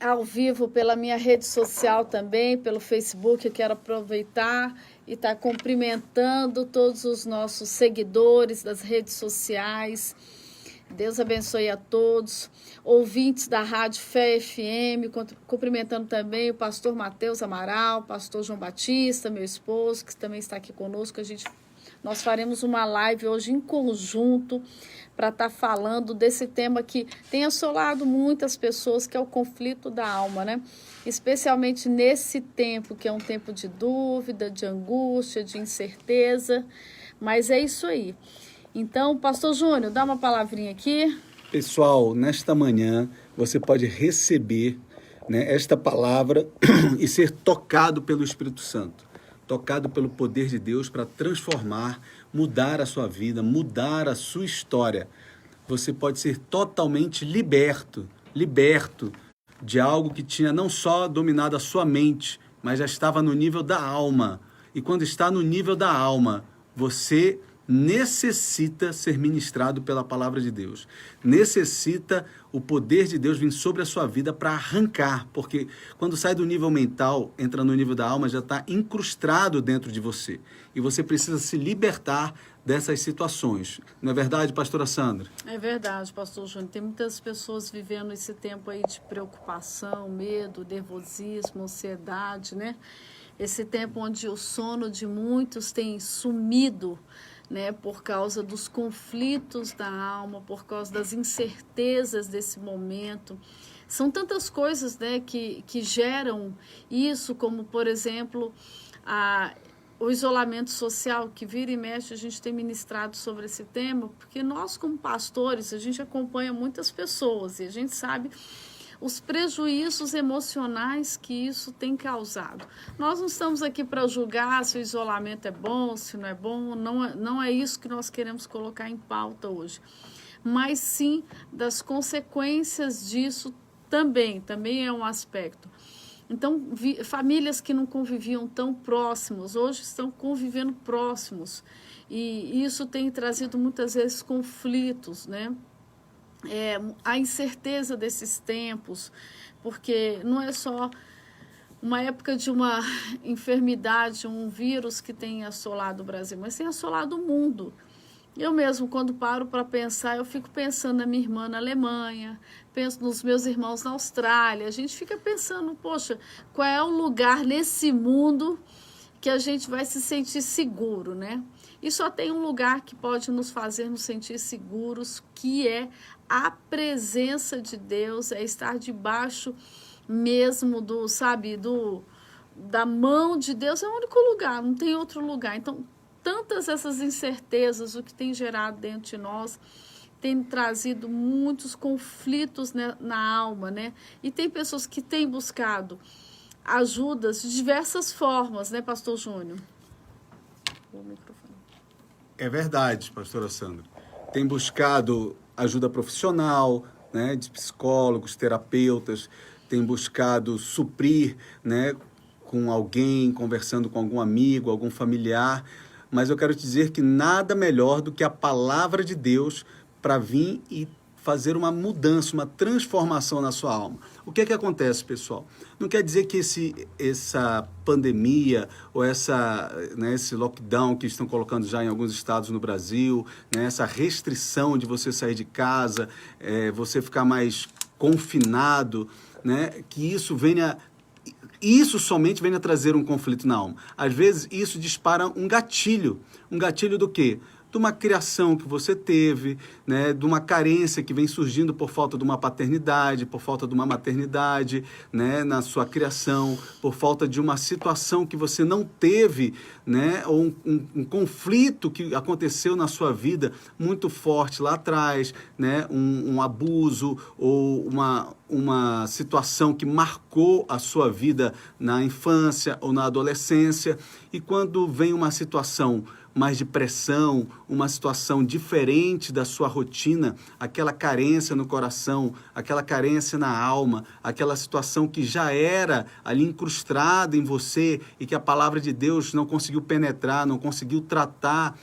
ao vivo pela minha rede social também, pelo Facebook. Eu quero aproveitar e estar cumprimentando todos os nossos seguidores das redes sociais. Deus abençoe a todos. Ouvintes da Rádio Fé FM, cumprimentando também o pastor Mateus Amaral, o pastor João Batista, meu esposo, que também está aqui conosco. Nós faremos uma live hoje em conjunto para estar falando desse tema que tem assolado muitas pessoas, que é o conflito da alma, né? Especialmente nesse tempo, que é um tempo de dúvida, de angústia, de incerteza. Mas é isso aí. Então, pastor Júnior, dá uma palavrinha aqui. Pessoal, nesta manhã você pode receber, né, esta palavra e ser tocado pelo Espírito Santo. Tocado pelo poder de Deus para transformar, mudar a sua vida, mudar a sua história. Você pode ser totalmente liberto de algo que tinha não só dominado a sua mente, mas já estava no nível da alma. E quando está no nível da alma, você necessita ser ministrado pela palavra de Deus. Necessita o poder de Deus vir sobre a sua vida para arrancar, porque quando sai do nível mental, entra no nível da alma, já está incrustado dentro de você. E você precisa se libertar dessas situações. Não é verdade, pastora Sandra? É verdade, pastor Júnior. Tem muitas pessoas vivendo esse tempo aí de preocupação, medo, nervosismo, ansiedade, né? Esse tempo onde o sono de muitos tem sumido, né, por causa dos conflitos da alma, por causa das incertezas desse momento. São tantas coisas, né, que geram isso, como, por exemplo, o isolamento social, que vira e mexe, a gente tem ministrado sobre esse tema, porque nós, como pastores, a gente acompanha muitas pessoas e a gente sabe os prejuízos emocionais que isso tem causado. Nós não estamos aqui para julgar se o isolamento é bom, se não é bom, não é isso que nós queremos colocar em pauta hoje, mas sim das consequências disso também é um aspecto. Então, famílias que não conviviam tão próximos, hoje estão convivendo próximos, e isso tem trazido muitas vezes conflitos, né? A incerteza desses tempos, porque não é só uma época de uma enfermidade, um vírus que tem assolado o Brasil, mas tem assolado o mundo. Eu mesmo, quando paro para pensar, eu fico pensando na minha irmã na Alemanha, penso nos meus irmãos na Austrália, a gente fica pensando, poxa, qual é o lugar nesse mundo que a gente vai se sentir seguro, né? E só tem um lugar que pode nos fazer nos sentir seguros, que é a presença de Deus, é estar debaixo mesmo da mão de Deus. É o único lugar, não tem outro lugar. Então, tantas essas incertezas, o que tem gerado dentro de nós, tem trazido muitos conflitos, né, na alma, né? E tem pessoas que têm buscado ajudas de diversas formas, né, pastor Júnior? É verdade, pastora Sandra. Tem buscado ajuda profissional, né, de psicólogos, terapeutas, tem buscado suprir, né, com alguém, conversando com algum amigo, algum familiar, mas eu quero te dizer que nada melhor do que a palavra de Deus para vir e fazer uma mudança, uma transformação na sua alma. O que é que acontece, pessoal? Não quer dizer que essa pandemia ou esse lockdown que estão colocando já em alguns estados no Brasil, né, essa restrição de você sair de casa, você ficar mais confinado, né, que isso somente venha trazer um conflito na alma. Às vezes, isso dispara um gatilho. Um gatilho do quê? De uma criação que você teve, né, de uma carência que vem surgindo por falta de uma paternidade, por falta de uma maternidade, né, na sua criação, por falta de uma situação que você não teve, né, ou um conflito que aconteceu na sua vida muito forte lá atrás, né, um abuso ou uma situação que marcou a sua vida na infância ou na adolescência, e quando vem uma situação mais de pressão, uma situação diferente da sua rotina, aquela carência no coração, aquela carência na alma, aquela situação que já era ali incrustada em você e que a palavra de Deus não conseguiu penetrar, não conseguiu tratar,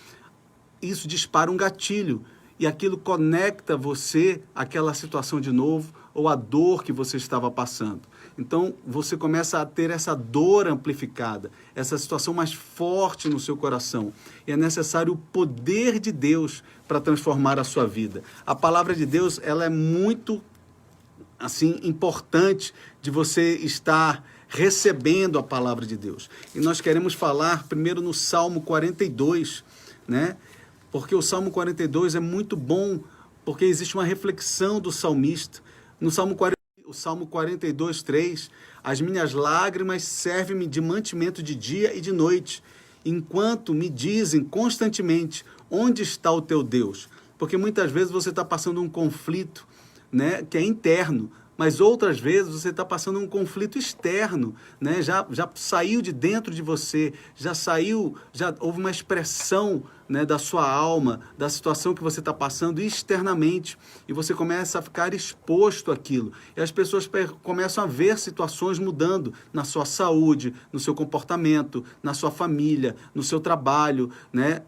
isso dispara um gatilho e aquilo conecta você àquela situação de novo, ou a dor que você estava passando. Então, você começa a ter essa dor amplificada, essa situação mais forte no seu coração. E é necessário o poder de Deus para transformar a sua vida. A palavra de Deus, ela é muito, assim, importante de você estar recebendo a palavra de Deus. E nós queremos falar primeiro no Salmo 42, né? Porque o Salmo 42 é muito bom, porque existe uma reflexão do salmista. No Salmo 42, 3, as minhas lágrimas servem-me de mantimento de dia e de noite, enquanto me dizem constantemente, onde está o teu Deus? Porque muitas vezes você está passando um conflito, né, que é interno, mas outras vezes você está passando um conflito externo, né? Já saiu de dentro de você, já houve uma expressão, né, da sua alma, da situação que você está passando externamente, e você começa a ficar exposto àquilo. E as pessoas começam a ver situações mudando na sua saúde, no seu comportamento, na sua família, no seu trabalho, né?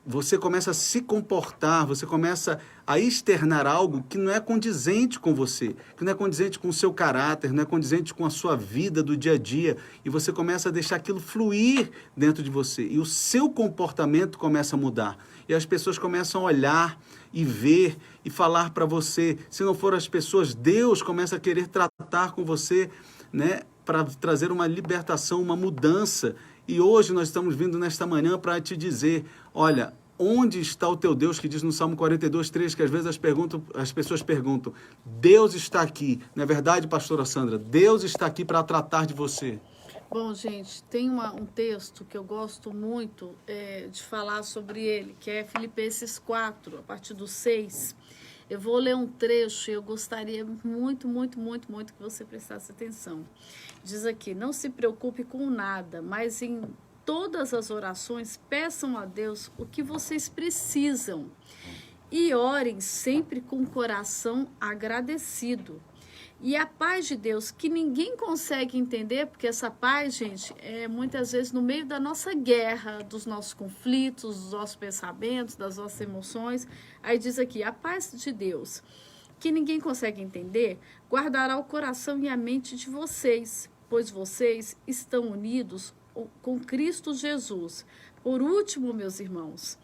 Você começa a se comportar, você começa a externar algo que não é condizente com você, que não é condizente com o seu caráter, não é condizente com a sua vida do dia a dia, e você começa a deixar aquilo fluir dentro de você, e o seu comportamento começa a mudar, e as pessoas começam a olhar e ver e falar para você. Se não for as pessoas, Deus começa a querer tratar com você, né, para trazer uma libertação, uma mudança. E hoje nós estamos vindo nesta manhã para te dizer, olha, onde está o teu Deus, que diz no Salmo 42, 3, que às vezes as pessoas perguntam, Deus está aqui. Não é verdade, pastora Sandra? Deus está aqui para tratar de você. Bom, gente, tem um texto que eu gosto muito de falar sobre ele, que é Filipenses 4, a partir do 6. Eu vou ler um trecho e eu gostaria muito que você prestasse atenção. Diz aqui, não se preocupe com nada, mas em todas as orações peçam a Deus o que vocês precisam e orem sempre com o coração agradecido. E a paz de Deus, que ninguém consegue entender, porque essa paz, gente, é muitas vezes no meio da nossa guerra, dos nossos conflitos, dos nossos pensamentos, das nossas emoções. Aí diz aqui, a paz de Deus, que ninguém consegue entender, guardará o coração e a mente de vocês, pois vocês estão unidos com Cristo Jesus. Por último, meus irmãos,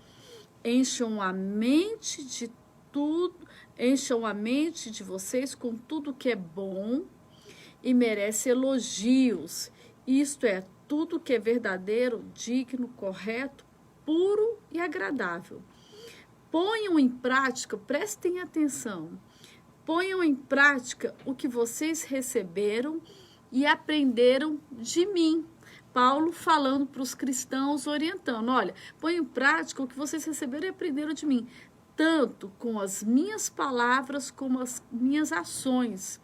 encham a mente de vocês com tudo que é bom e merece elogios. Isto é, tudo que é verdadeiro, digno, correto, puro e agradável. Ponham em prática, prestem atenção, ponham em prática o que vocês receberam e aprenderam de mim. Paulo falando para os cristãos, orientando, olha, põe em prática o que vocês receberam e aprenderam de mim, tanto com as minhas palavras como as minhas ações.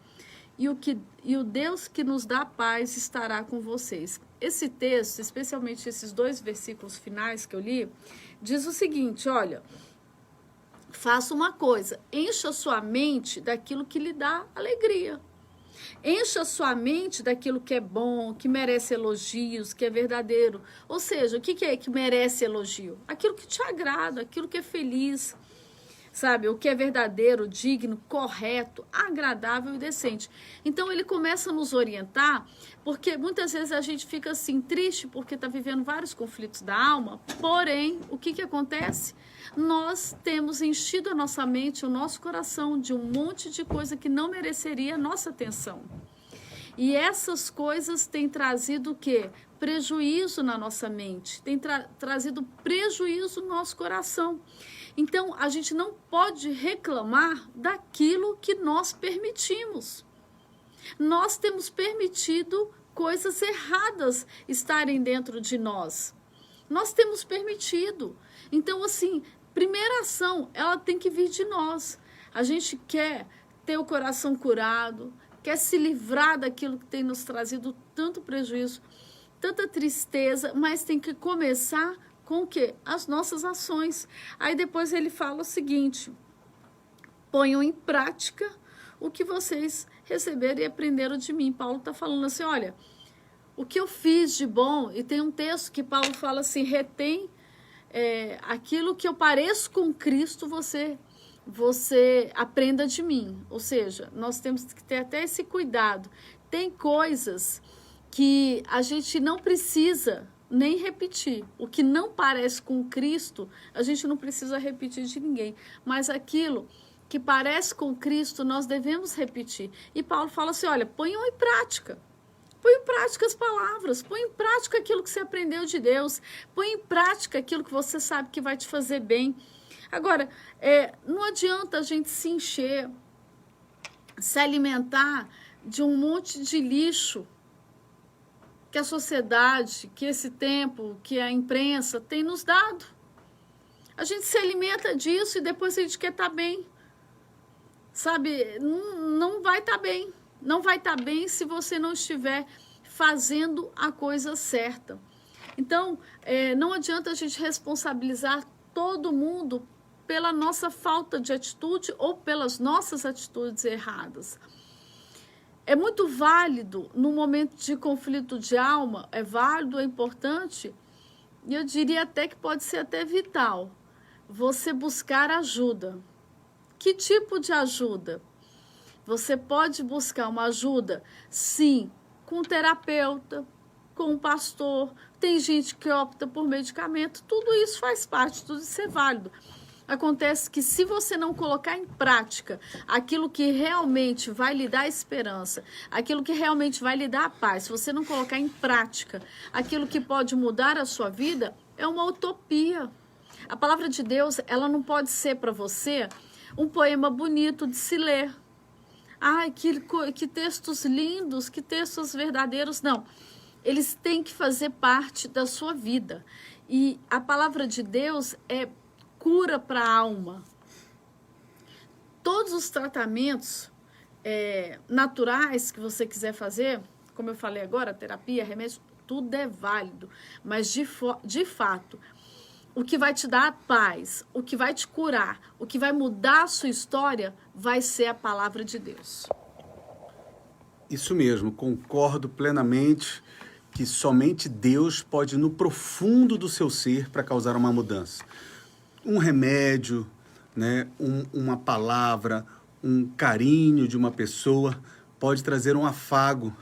E o Deus que nos dá paz estará com vocês. Esse texto, especialmente esses 2 versículos finais que eu li, diz o seguinte, olha, faça uma coisa, encha sua mente daquilo que lhe dá alegria. Encha sua mente daquilo que é bom, que merece elogios, que é verdadeiro. Ou seja, o que é que merece elogio? Aquilo que te agrada, aquilo que é feliz, sabe? O que é verdadeiro, digno, correto, agradável e decente. Então, ele começa a nos orientar, porque muitas vezes a gente fica assim, triste, porque está vivendo vários conflitos da alma, porém, o que acontece? Nós temos enchido a nossa mente, o nosso coração de um monte de coisa que não mereceria a nossa atenção. E essas coisas têm trazido o quê? Prejuízo na nossa mente, têm trazido prejuízo no nosso coração. Então, a gente não pode reclamar daquilo que nós permitimos. Nós temos permitido coisas erradas estarem dentro de nós. Nós temos permitido. Então, assim, primeira ação, ela tem que vir de nós. A gente quer ter o coração curado, quer se livrar daquilo que tem nos trazido tanto prejuízo, tanta tristeza, mas tem que começar com o quê? As nossas ações. Aí depois ele fala o seguinte, ponham em prática o que vocês receberam e aprenderam de mim. Paulo está falando assim, olha, o que eu fiz de bom, e tem um texto que Paulo fala assim, retém aquilo que eu pareço com Cristo, você você aprenda de mim. Ou seja, nós temos que ter até esse cuidado. Tem coisas que a gente não precisa nem repetir. O que não parece com Cristo, a gente não precisa repetir de ninguém. Mas aquilo que parece com Cristo, nós devemos repetir. E Paulo fala assim, olha, ponham em prática. Põe em prática as palavras, põe em prática aquilo que você aprendeu de Deus, põe em prática aquilo que você sabe que vai te fazer bem. Agora, não adianta a gente se encher, se alimentar de um monte de lixo que a sociedade, que esse tempo, que a imprensa tem nos dado. A gente se alimenta disso e depois a gente quer estar bem. Sabe, não vai estar bem. Não vai estar bem se você não estiver fazendo a coisa certa. Então, não adianta a gente responsabilizar todo mundo pela nossa falta de atitude ou pelas nossas atitudes erradas. É muito válido, no momento de conflito de alma, é válido, é importante, e eu diria até que pode ser até vital, você buscar ajuda. Que tipo de ajuda? Você pode buscar uma ajuda, sim, com um terapeuta, com um pastor, tem gente que opta por medicamento, tudo isso faz parte, tudo isso é válido. Acontece que se você não colocar em prática aquilo que realmente vai lhe dar esperança, aquilo que realmente vai lhe dar paz, se você não colocar em prática aquilo que pode mudar a sua vida, é uma utopia. A palavra de Deus, ela não pode ser para você um poema bonito de se ler. Ai, que textos lindos, que textos verdadeiros. Não, eles têm que fazer parte da sua vida. E a palavra de Deus é cura para a alma. Todos os tratamentos naturais que você quiser fazer, como eu falei agora, terapia, remédio, tudo é válido. Mas, de fato, o que vai te dar a paz, o que vai te curar, o que vai mudar a sua história, vai ser a palavra de Deus. Isso mesmo, concordo plenamente que somente Deus pode ir no profundo do seu ser para causar uma mudança. Um remédio, né, uma palavra, um carinho de uma pessoa pode trazer um afago,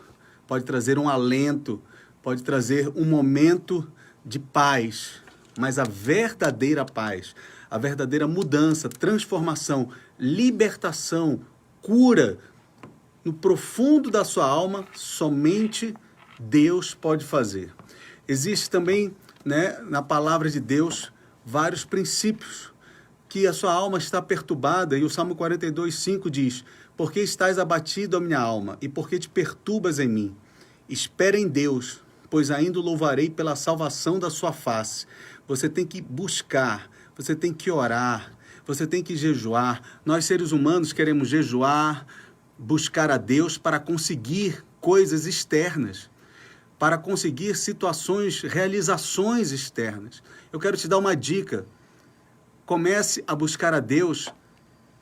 pode trazer um alento, pode trazer um momento de paz. Mas a verdadeira paz, a verdadeira mudança, transformação, libertação, cura no profundo da sua alma, somente Deus pode fazer. Existe também, né, na palavra de Deus, vários princípios que a sua alma está perturbada, e o Salmo 42:5 diz: "Por que estás abatido, a minha alma, e por que te perturbas em mim? Espera em Deus, pois ainda o louvarei pela salvação da sua face." Você tem que buscar, você tem que orar, você tem que jejuar. Nós, seres humanos, queremos jejuar, buscar a Deus para conseguir coisas externas, para conseguir situações, realizações externas. Eu quero te dar uma dica. Comece a buscar a Deus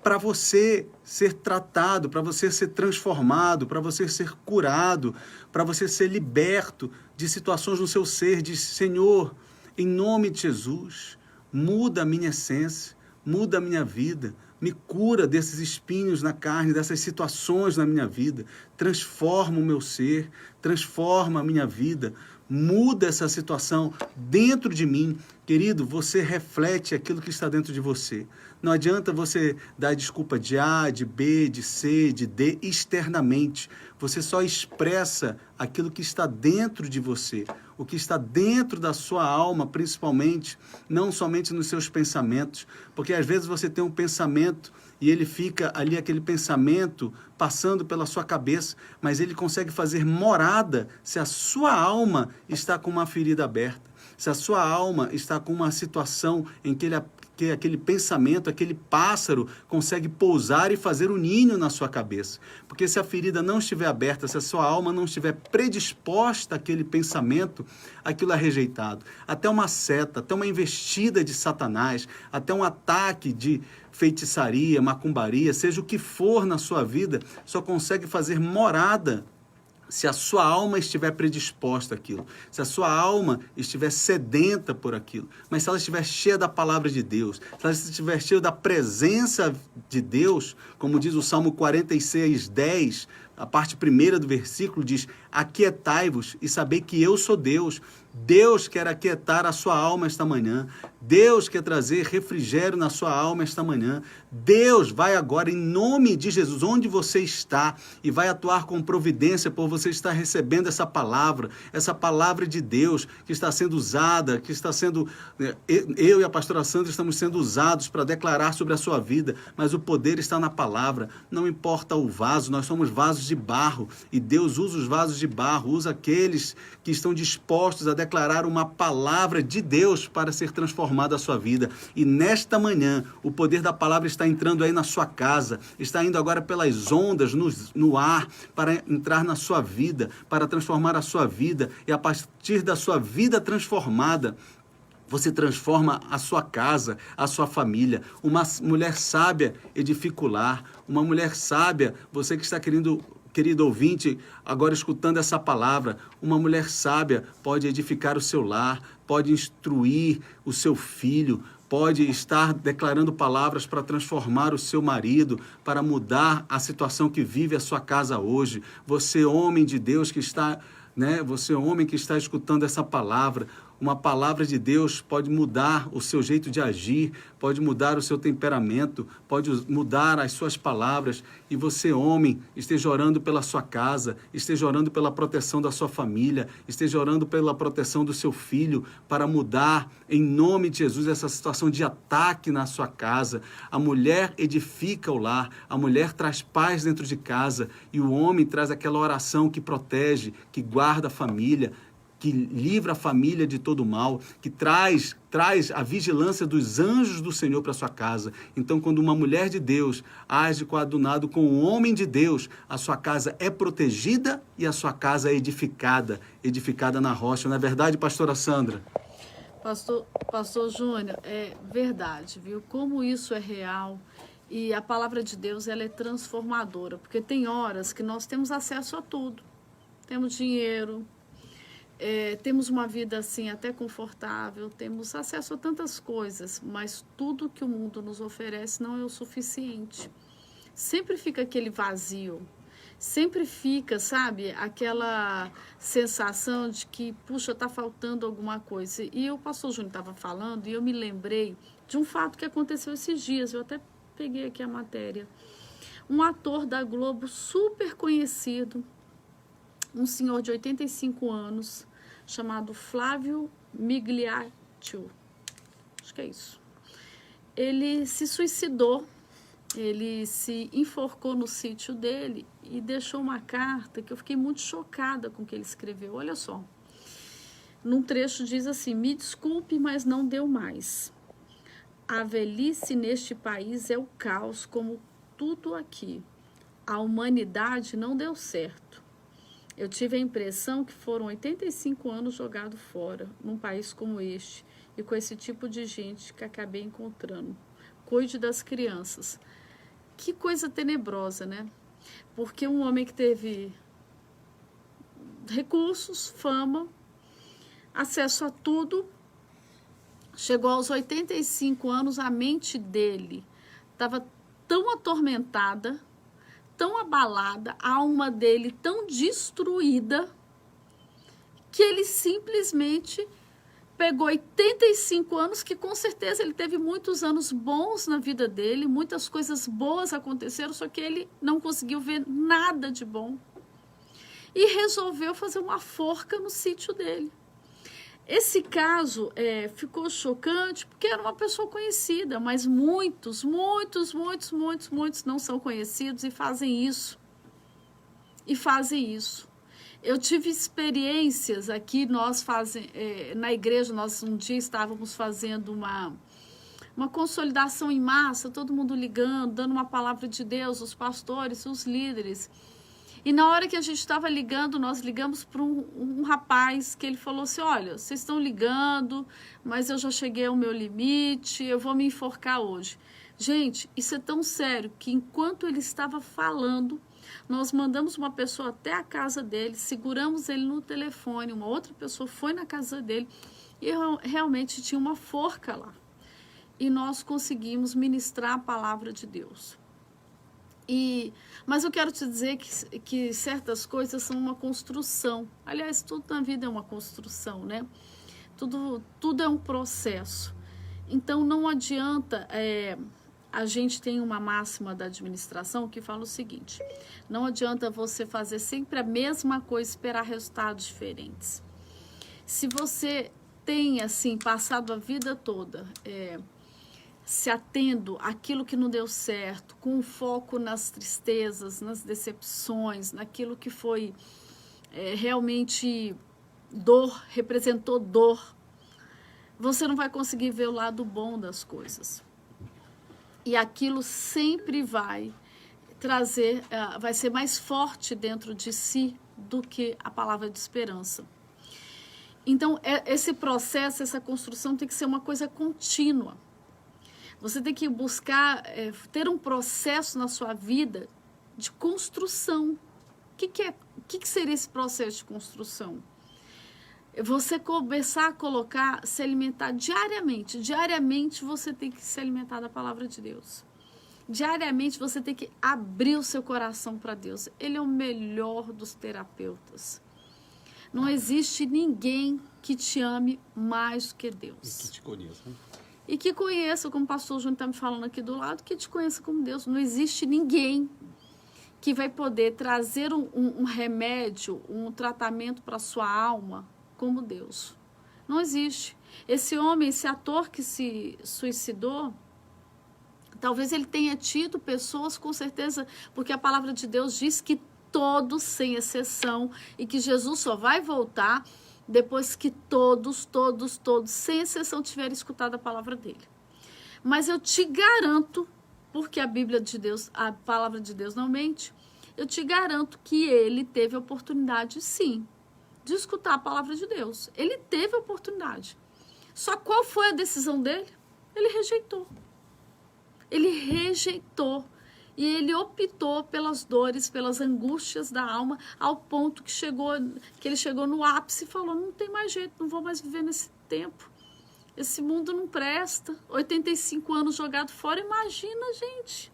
para você ser tratado, para você ser transformado, para você ser curado, para você ser liberto de situações no seu ser. Diz: Senhor, em nome de Jesus, muda a minha essência, muda a minha vida, me cura desses espinhos na carne, dessas situações na minha vida, transforma o meu ser, transforma a minha vida, muda essa situação dentro de mim. Querido, você reflete aquilo que está dentro de você. Não adianta você dar desculpa de A, de B, de C, de D externamente. Você só expressa aquilo que está dentro de você, o que está dentro da sua alma, principalmente, não somente nos seus pensamentos, porque às vezes você tem um pensamento e ele fica ali, aquele pensamento, passando pela sua cabeça, mas ele consegue fazer morada se a sua alma está com uma ferida aberta, se a sua alma está com uma situação em que aquele pensamento, aquele pássaro consegue pousar e fazer um ninho na sua cabeça. Porque se a ferida não estiver aberta, se a sua alma não estiver predisposta àquele pensamento, aquilo é rejeitado. Até uma seta, até uma investida de Satanás, até um ataque de feitiçaria, macumbaria, seja o que for na sua vida, só consegue fazer morada se a sua alma estiver predisposta àquilo, se a sua alma estiver sedenta por aquilo, mas se ela estiver cheia da palavra de Deus, se ela estiver cheia da presença de Deus, como diz o Salmo 46:10, a parte primeira do versículo diz: aquietai-vos e sabei que eu sou Deus. Deus quer aquietar a sua alma esta manhã. Deus quer trazer refrigério na sua alma esta manhã. Deus vai agora, em nome de Jesus, onde você está, e vai atuar com providência por você estar recebendo essa palavra de Deus que está sendo usada, que está sendo... Eu e a pastora Sandra estamos sendo usados para declarar sobre a sua vida, mas o poder está na palavra. Não importa o vaso, nós somos vasos de barro, e Deus usa os vasos de barro, usa aqueles que estão dispostos a declarar uma palavra de Deus para ser transformada a sua vida. E nesta manhã, o poder da palavra está entrando aí na sua casa, está indo agora pelas ondas, no ar, para entrar na sua vida, para transformar a sua vida, e a partir da sua vida transformada, você transforma a sua casa, a sua família. Uma mulher sábia edifica o lar. Uma mulher sábia, você que está querido ouvinte, agora escutando essa palavra, uma mulher sábia pode edificar o seu lar, pode instruir o seu filho, pode estar declarando palavras para transformar o seu marido, para mudar a situação que vive a sua casa hoje. Você, homem de Deus que está, você, homem que está escutando essa palavra, uma palavra de Deus pode mudar o seu jeito de agir, pode mudar o seu temperamento, pode mudar as suas palavras. E você, homem, esteja orando pela sua casa, esteja orando pela proteção da sua família, esteja orando pela proteção do seu filho, para mudar, em nome de Jesus, essa situação de ataque na sua casa. A mulher edifica o lar, a mulher traz paz dentro de casa, e o homem traz aquela oração que protege, que guarda a família, que livra a família de todo mal, que traz a vigilância dos anjos do Senhor para a sua casa. Então, quando uma mulher de Deus age coadunado com um homem de Deus, a sua casa é protegida e a sua casa é edificada na rocha. Não é verdade, pastora Sandra? Pastor Júnior, é verdade, viu? Como isso é real. E a palavra de Deus, ela é transformadora, porque tem horas que nós temos acesso a tudo. Temos dinheiro, temos uma vida assim até confortável, temos acesso a tantas coisas, mas tudo que o mundo nos oferece não é o suficiente. Sempre fica aquele vazio, sempre fica, sabe, aquela sensação de que, puxa, está faltando alguma coisa. E o pastor Júnior estava falando e eu me lembrei de um fato que aconteceu esses dias, eu até peguei aqui a matéria. Um ator da Globo super conhecido, um senhor de 85 anos, chamado Flávio Migliaccio, acho que é isso. Ele se suicidou, ele se enforcou no sítio dele e deixou uma carta que eu fiquei muito chocada com o que ele escreveu. Olha só, num trecho diz assim: me desculpe, mas não deu mais. A velhice neste país é o caos, como tudo aqui. A humanidade não deu certo. Eu tive a impressão que foram 85 anos jogados fora, num país como este, e com esse tipo de gente que acabei encontrando. Cuide das crianças. Que coisa tenebrosa, né? Porque um homem que teve recursos, fama, acesso a tudo, chegou aos 85 anos, a mente dele estava tão atormentada, tão abalada, a alma dele tão destruída, que ele simplesmente pegou 85 anos, que com certeza ele teve muitos anos bons na vida dele, muitas coisas boas aconteceram, só que ele não conseguiu ver nada de bom. E resolveu fazer uma forca no sítio dele. Esse caso ficou chocante porque era uma pessoa conhecida, mas muitos não são conhecidos e fazem isso. Eu tive experiências aqui, na igreja, nós um dia estávamos fazendo uma consolidação em massa, todo mundo ligando, dando uma palavra de Deus, os pastores, os líderes. E na hora que a gente estava ligando, nós ligamos para um rapaz que ele falou assim: olha, vocês estão ligando, mas eu já cheguei ao meu limite, eu vou me enforcar hoje. Gente, isso é tão sério que enquanto ele estava falando, Nós mandamos uma pessoa até a casa dele, seguramos ele no telefone, uma outra pessoa foi na casa dele e realmente tinha uma forca lá. E nós conseguimos ministrar a palavra de Deus. Mas eu quero te dizer que certas coisas são uma construção. Aliás, tudo na vida é uma construção, né? Tudo é um processo. Então, não adianta... A gente tem uma máxima da administração que fala o seguinte: não adianta você fazer sempre a mesma coisa e esperar resultados diferentes. Se você tem, assim, passado a vida toda se atendo àquilo que não deu certo, com foco nas tristezas, nas decepções, naquilo que foi realmente dor, representou dor, você não vai conseguir ver o lado bom das coisas. E aquilo sempre vai trazer, vai ser mais forte dentro de si do que a palavra de esperança. Então, esse processo, essa construção tem que ser uma coisa contínua. Você tem que buscar ter um processo na sua vida de construção. O que seria esse processo de construção? Você começar a se alimentar diariamente. Diariamente você tem que se alimentar da palavra de Deus. Diariamente você tem que abrir o seu coração para Deus. Ele é o melhor dos terapeutas. Não existe ninguém que te ame mais do que Deus. E que te conheça. E que conheça, como o pastor Júnior está me falando aqui do lado, que te conheça como Deus. Não existe ninguém que vai poder trazer um remédio, um tratamento para a sua alma como Deus. Não existe. Esse homem, esse ator que se suicidou, talvez ele tenha tido pessoas, com certeza, porque a palavra de Deus diz que todos, sem exceção, e que Jesus só vai voltar depois que todos, sem exceção, tiverem escutado a palavra dele. Mas eu te garanto, porque a Bíblia de Deus, a palavra de Deus não mente, eu te garanto que ele teve a oportunidade, sim, de escutar a palavra de Deus. Ele teve a oportunidade. Só qual foi a decisão dele? Ele rejeitou. Ele rejeitou. E ele optou pelas dores, pelas angústias da alma, ao ponto que ele chegou no ápice e falou: não tem mais jeito, não vou mais viver nesse tempo. Esse mundo não presta. 85 anos jogado fora, imagina, gente.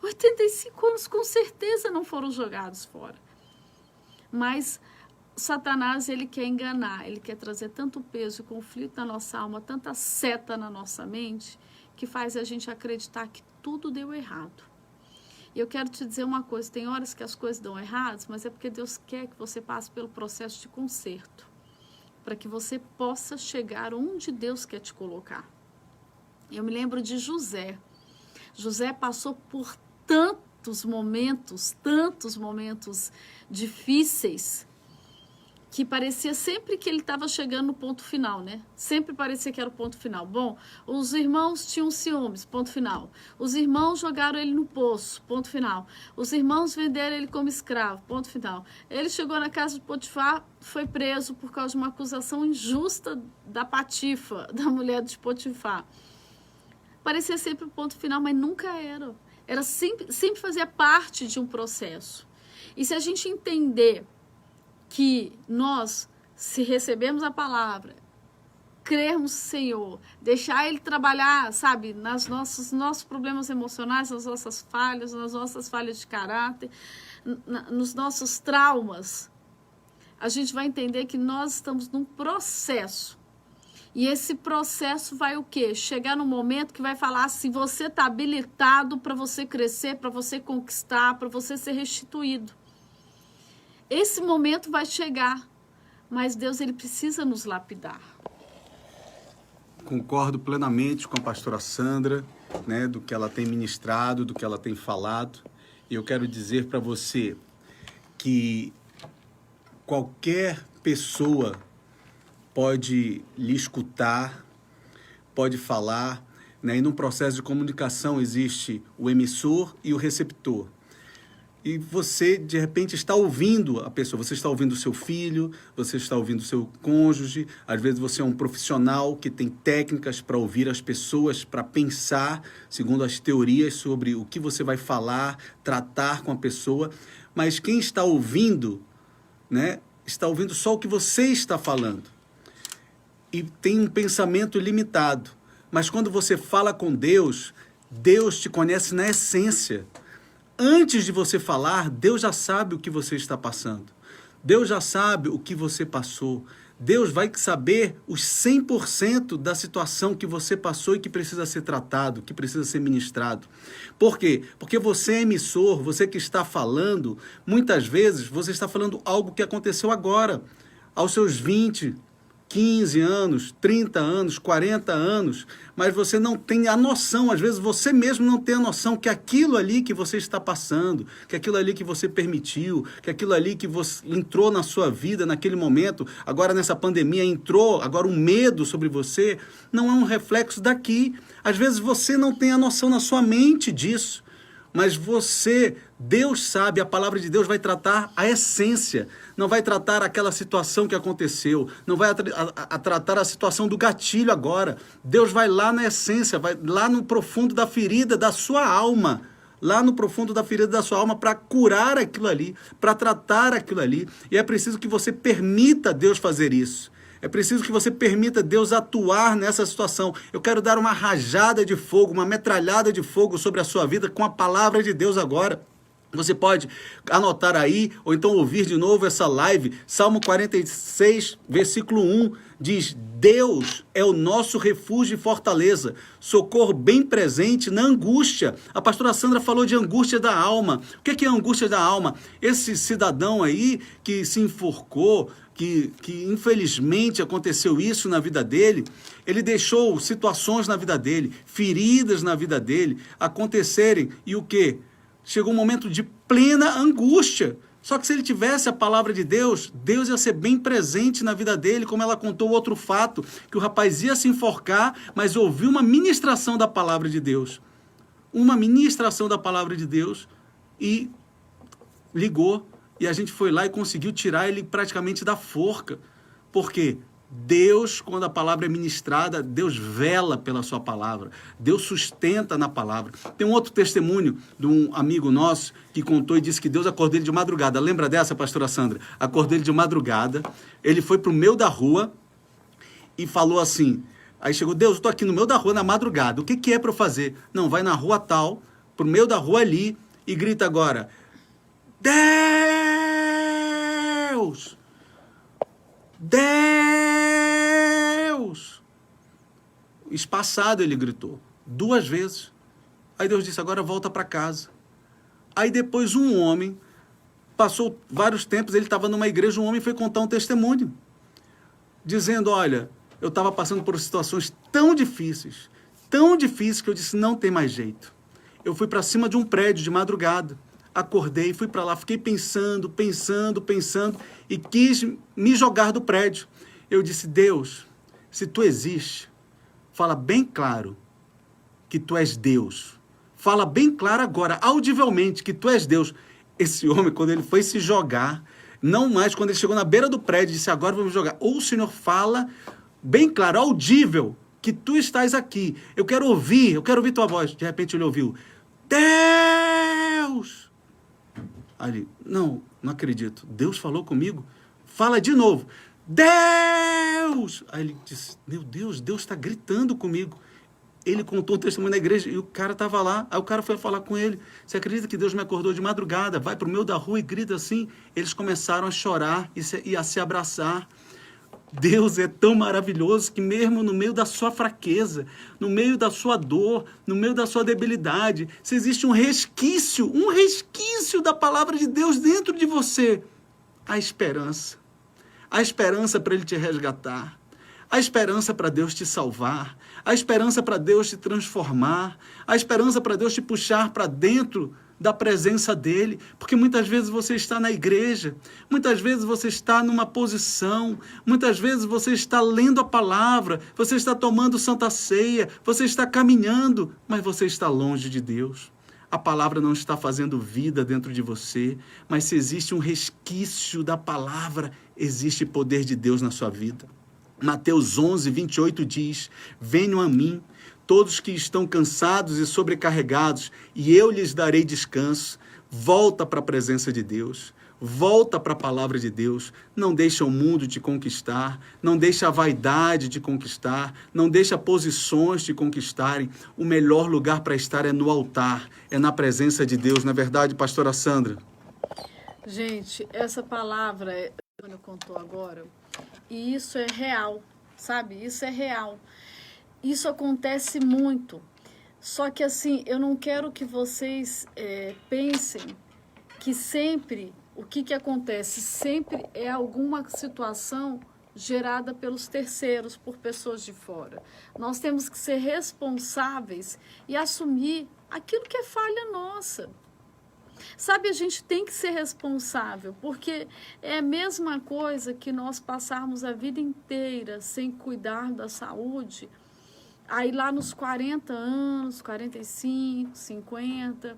85 anos com certeza não foram jogados fora. Mas Satanás, ele quer enganar, ele quer trazer tanto peso e conflito na nossa alma, tanta seta na nossa mente, que faz a gente acreditar que tudo deu errado. E eu quero te dizer uma coisa, tem horas que as coisas dão erradas, mas é porque Deus quer que você passe pelo processo de conserto, para que você possa chegar onde Deus quer te colocar. Eu me lembro de José. José passou por tantos momentos difíceis, que parecia sempre que ele estava chegando no ponto final, né? Sempre parecia que era o ponto final. Bom, os irmãos tinham ciúmes, ponto final. Os irmãos jogaram ele no poço, ponto final. Os irmãos venderam ele como escravo, ponto final. Ele chegou na casa de Potifar, foi preso por causa de uma acusação injusta da Patifa, da mulher de Potifar. Parecia sempre o ponto final, mas nunca era. Era sempre fazia parte de um processo. E se a gente entender que nós, se recebemos a palavra, crermos no Senhor, deixar Ele trabalhar, sabe, nos nossos problemas emocionais, nas nossas falhas de caráter, nos nossos traumas, a gente vai entender que nós estamos num processo. E esse processo vai o quê? Chegar num momento que vai falar se você está habilitado para você crescer, para você conquistar, para você ser restituído. Esse momento vai chegar, mas Deus, ele precisa nos lapidar. Concordo plenamente com a pastora Sandra, né, do que ela tem ministrado, do que ela tem falado. E eu quero dizer para você que qualquer pessoa pode lhe escutar, pode falar, né? E num processo de comunicação existe o emissor e o receptor. E você, de repente, está ouvindo a pessoa. Você está ouvindo o seu filho, você está ouvindo o seu cônjuge. Às vezes você é um profissional que tem técnicas para ouvir as pessoas, para pensar segundo as teorias sobre o que você vai falar, tratar com a pessoa. Mas quem está ouvindo, né, está ouvindo só o que você está falando. E tem um pensamento limitado. Mas quando você fala com Deus, Deus te conhece na essência. Antes de você falar, Deus já sabe o que você está passando. Deus já sabe o que você passou. Deus vai saber os 100% da situação que você passou e que precisa ser tratado, que precisa ser ministrado. Por quê? Porque você é emissor, você que está falando, muitas vezes você está falando algo que aconteceu agora, aos seus 20, 15 anos, 30 anos, 40 anos, mas você não tem a noção, às vezes você mesmo não tem a noção que aquilo ali que você está passando, que aquilo ali que você permitiu, que aquilo ali que você entrou na sua vida naquele momento, agora nessa pandemia entrou, agora um medo sobre você, não é um reflexo daqui. Às vezes você não tem a noção na sua mente disso. Mas você, Deus sabe, a palavra de Deus vai tratar a essência, não vai tratar aquela situação que aconteceu, não vai tratar a situação do gatilho agora. Deus vai lá na essência, vai lá no profundo da ferida da sua alma, lá no profundo da ferida da sua alma para curar aquilo ali, para tratar aquilo ali. E é preciso que você permita Deus fazer isso. É preciso que você permita Deus atuar nessa situação. Eu quero dar uma rajada de fogo, uma metralhada de fogo sobre a sua vida com a palavra de Deus agora. Você pode anotar aí, ou então ouvir de novo essa live. Salmo 46, versículo 1, diz: Deus é o nosso refúgio e fortaleza, socorro bem presente na angústia. A pastora Sandra falou de angústia da alma. O que é a angústia da alma? Esse cidadão aí que se enforcou, que infelizmente aconteceu isso na vida dele, ele deixou situações na vida dele, feridas na vida dele acontecerem, e o quê? Chegou um momento de plena angústia. Só que se ele tivesse a palavra de Deus, Deus ia ser bem presente na vida dele, como ela contou outro fato, que o rapaz ia se enforcar, mas ouviu uma ministração da palavra de Deus. Uma ministração da palavra de Deus, e ligou. E a gente foi lá e conseguiu tirar ele praticamente da forca. Por quê? Deus, quando a palavra é ministrada, Deus vela pela sua palavra. Deus sustenta na palavra. Tem um outro testemunho de um amigo nosso que contou e disse que Deus acordou ele de madrugada. Lembra dessa, pastora Sandra? Acordou ele de madrugada. Ele foi para o meio da rua e falou assim... Aí chegou: Deus, eu estou aqui no meio da rua na madrugada. O que é para eu fazer? Não, vai na rua tal, para o meio da rua ali, e grita agora: Deus! Deus! Espaçado ele gritou 2 vezes. Aí Deus disse: agora volta para casa. Aí depois um homem, passou vários tempos, ele estava numa igreja, um homem foi contar um testemunho, dizendo: olha, eu estava passando por situações tão difíceis que eu disse: não tem mais jeito. Eu fui para cima de um prédio de madrugada, acordei, fui para lá, fiquei pensando, e quis me jogar do prédio. Eu disse: Deus, se tu existe, fala bem claro que tu és Deus. Fala bem claro agora, audivelmente, que tu és Deus. Esse homem, quando ele foi se jogar, não mais, quando ele chegou na beira do prédio, disse: agora vou me jogar. Ou o Senhor fala bem claro, audível, que tu estás aqui. Eu quero ouvir tua voz. De repente ele ouviu: Deus! Aí ele: não acredito. Deus falou comigo? Fala de novo: Deus! Aí ele disse: meu Deus, Deus está gritando comigo. Ele contou o testemunho na igreja e o cara estava lá. Aí o cara foi falar com ele: você acredita que Deus me acordou de madrugada? Vai para o meio da rua e grita assim. Eles começaram a chorar e a se abraçar. Deus é tão maravilhoso que mesmo no meio da sua fraqueza, no meio da sua dor, no meio da sua debilidade, se existe um resquício da palavra de Deus dentro de você, a esperança para Ele te resgatar, a esperança para Deus te salvar, a esperança para Deus te transformar, a esperança para Deus te puxar para dentro da presença dele, porque muitas vezes você está na igreja, muitas vezes você está numa posição, muitas vezes você está lendo a palavra, você está tomando santa ceia, você está caminhando, mas você está longe de Deus. a palavra não está fazendo vida dentro de você, mas se existe um resquício da palavra, existe poder de Deus na sua vida. Mateus 11, 28 diz: venham a mim, todos que estão cansados e sobrecarregados, e eu lhes darei descanso. Volta para a presença de Deus. Volta para a palavra de Deus, não deixa o mundo te conquistar, não deixa a vaidade te conquistar, não deixa posições te conquistarem. O melhor lugar para estar é no altar, é na presença de Deus. Não é verdade, pastora Sandra? Gente, essa palavra, Antônio contou agora, e isso é real, sabe? Isso é real. Isso acontece muito. Só que assim, eu não quero que vocês pensem que sempre... O que acontece? Sempre é alguma situação gerada pelos terceiros, por pessoas de fora. Nós temos que ser responsáveis e assumir aquilo que é falha nossa. Sabe, a gente tem que ser responsável, porque é a mesma coisa que nós passarmos a vida inteira sem cuidar da saúde, aí lá nos 40 anos, 45, 50...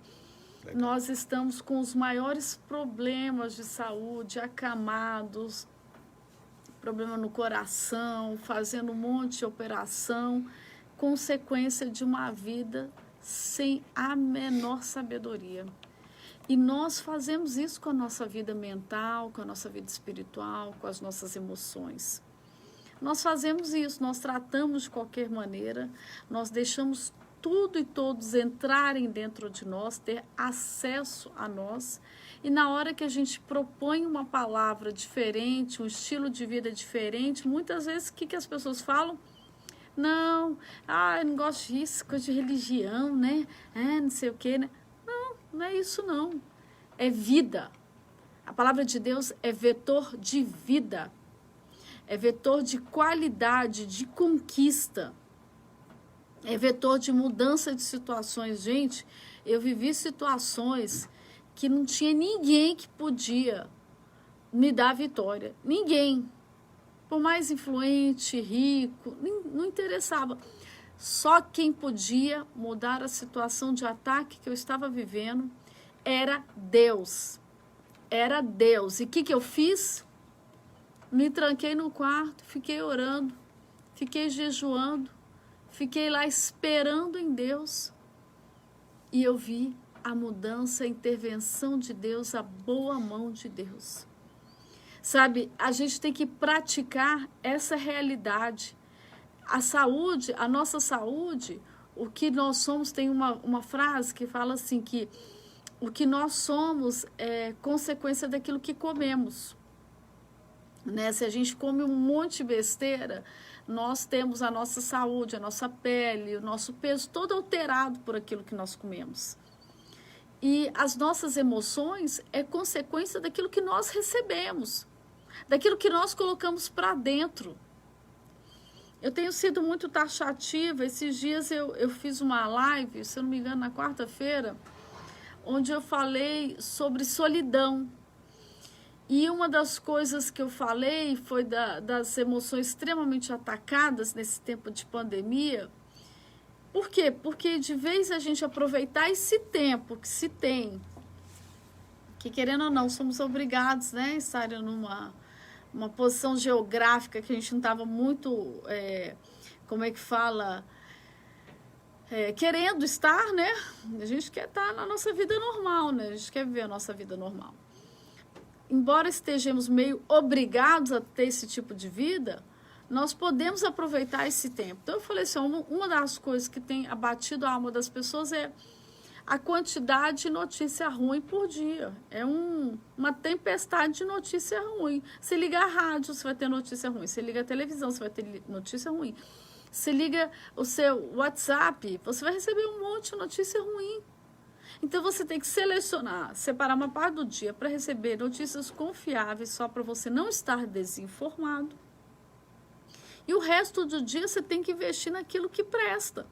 Nós estamos com os maiores problemas de saúde, acamados, problema no coração, fazendo um monte de operação, consequência de uma vida sem a menor sabedoria. E nós fazemos isso com a nossa vida mental, com a nossa vida espiritual, com as nossas emoções. Nós fazemos isso, nós tratamos de qualquer maneira, nós deixamos tudo e todos entrarem dentro de nós, ter acesso a nós. E na hora que a gente propõe uma palavra diferente, um estilo de vida diferente, muitas vezes o que as pessoas falam? Não, eu não gosto disso, coisa de religião, né? Não sei o quê, né? Não, não é isso não. É vida. A palavra de Deus é vetor de vida. É vetor de qualidade, de conquista. É vetor de mudança de situações. Gente, eu vivi situações que não tinha ninguém que podia me dar vitória. Ninguém. Por mais influente, rico, não interessava. Só quem podia mudar a situação de ataque que eu estava vivendo era Deus. Era Deus. E o que eu fiz? Me tranquei no quarto, fiquei orando, fiquei jejuando, fiquei lá esperando em Deus e eu vi a mudança, a intervenção de Deus, a boa mão de Deus. Sabe, a gente tem que praticar essa realidade. A saúde, a nossa saúde, o que nós somos, tem uma frase que fala assim, que o que nós somos é consequência daquilo que comemos. Né? Se a gente come um monte de besteira, nós temos a nossa saúde, a nossa pele, o nosso peso todo alterado por aquilo que nós comemos. E as nossas emoções é consequência daquilo que nós recebemos, daquilo que nós colocamos para dentro. Eu tenho sido muito taxativa. Esses dias eu fiz uma live, se eu não me engano, na quarta-feira, onde eu falei sobre solidão. E uma das coisas que eu falei foi das emoções extremamente atacadas nesse tempo de pandemia. Por quê? Porque de vez a gente aproveitar esse tempo que se tem, que querendo ou não, somos obrigados, né, a estar numa posição geográfica que a gente não estava muito, como é que fala, querendo estar, né? A gente quer estar na nossa vida normal, né? A gente quer viver a nossa vida normal. Embora estejamos meio obrigados a ter esse tipo de vida, nós podemos aproveitar esse tempo. Então eu falei assim, uma das coisas que tem abatido a alma das pessoas é a quantidade de notícia ruim por dia. É uma tempestade de notícia ruim. Se liga a rádio, você vai ter notícia ruim. Se liga a televisão, você vai ter notícia ruim. Se liga o seu WhatsApp, você vai receber um monte de notícia ruim. Então você tem que selecionar, separar uma parte do dia para receber notícias confiáveis, só para você não estar desinformado. E o resto do dia você tem que investir naquilo que presta.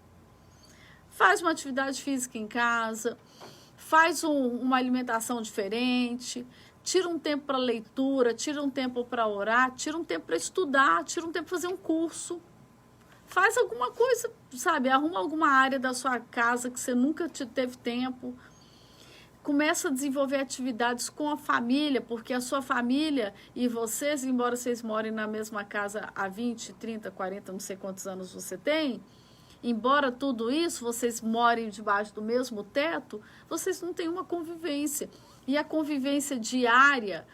Faz uma atividade física em casa, faz uma alimentação diferente, tira um tempo para leitura, tira um tempo para orar, tira um tempo para estudar, tira um tempo para fazer um curso. Faz alguma coisa, sabe? Arruma alguma área da sua casa que você nunca teve tempo. Começa a desenvolver atividades com a família, porque a sua família e vocês, embora vocês morem na mesma casa há 20, 30, 40, não sei quantos anos você tem, embora tudo isso, vocês morem debaixo do mesmo teto, vocês não têm uma convivência. E a convivência diária,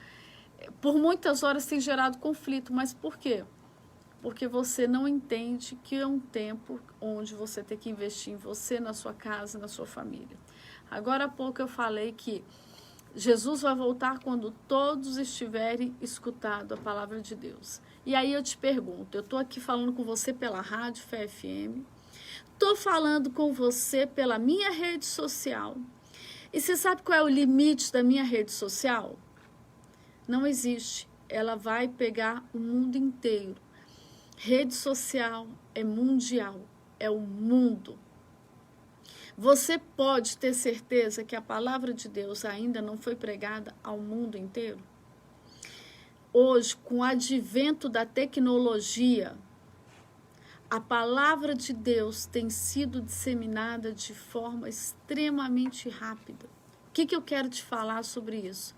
por muitas horas, tem gerado conflito. Mas por quê? Porque você não entende que é um tempo onde você tem que investir em você, na sua casa, na sua família. Agora há pouco eu falei que Jesus vai voltar quando todos estiverem escutando a palavra de Deus. E aí eu te pergunto, eu estou aqui falando com você pela Rádio Fé FM, estou falando com você pela minha rede social. E você sabe qual é o limite da minha rede social? Não existe. Ela vai pegar o mundo inteiro. Rede social é mundial, é o mundo. Você pode ter certeza que a palavra de Deus ainda não foi pregada ao mundo inteiro? Hoje, com o advento da tecnologia, a palavra de Deus tem sido disseminada de forma extremamente rápida. O que eu quero te falar sobre isso?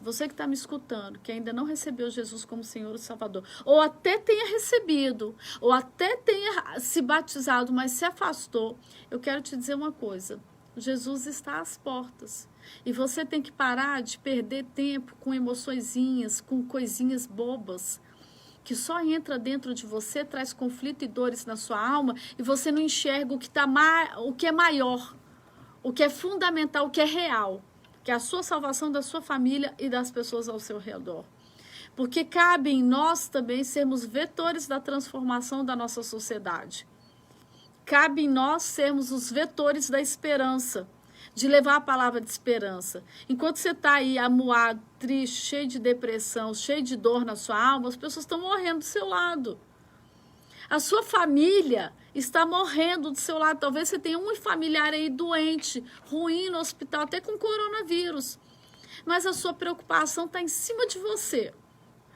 Você que está me escutando, que ainda não recebeu Jesus como Senhor e Salvador, ou até tenha recebido, ou até tenha se batizado, mas se afastou, eu quero te dizer uma coisa, Jesus está às portas. E você tem que parar de perder tempo com emoçõezinhas, com coisinhas bobas, que só entra dentro de você, traz conflito e dores na sua alma, e você não enxerga o que é maior, o que é fundamental, o que é real, que é a sua salvação da sua família e das pessoas ao seu redor. Porque cabe em nós também sermos vetores da transformação da nossa sociedade. Cabe em nós sermos os vetores da esperança, de levar a palavra de esperança. Enquanto você está aí amuado, triste, cheio de depressão, cheio de dor na sua alma, as pessoas estão morrendo do seu lado. A sua família está morrendo do seu lado. Talvez você tenha um familiar aí doente, ruim no hospital, até com coronavírus. Mas a sua preocupação está em cima de você,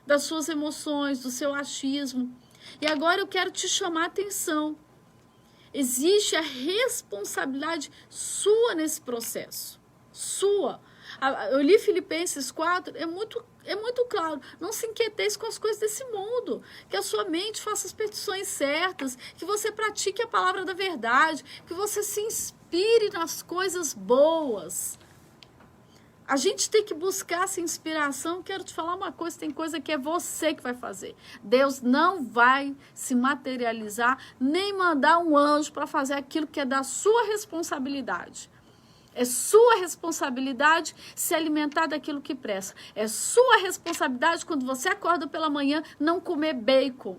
das suas emoções, do seu achismo. E agora eu quero te chamar a atenção. Existe a responsabilidade sua nesse processo. Sua. Eu li Filipenses 4, é muito claro. Não se inquieteis com as coisas desse mundo. Que a sua mente faça as petições certas. Que você pratique a palavra da verdade. Que você se inspire nas coisas boas. A gente tem que buscar essa inspiração. Quero te falar uma coisa, tem coisa que é você que vai fazer. Deus não vai se materializar, nem mandar um anjo para fazer aquilo que é da sua responsabilidade. É sua responsabilidade se alimentar daquilo que presta. É sua responsabilidade quando você acorda pela manhã não comer bacon,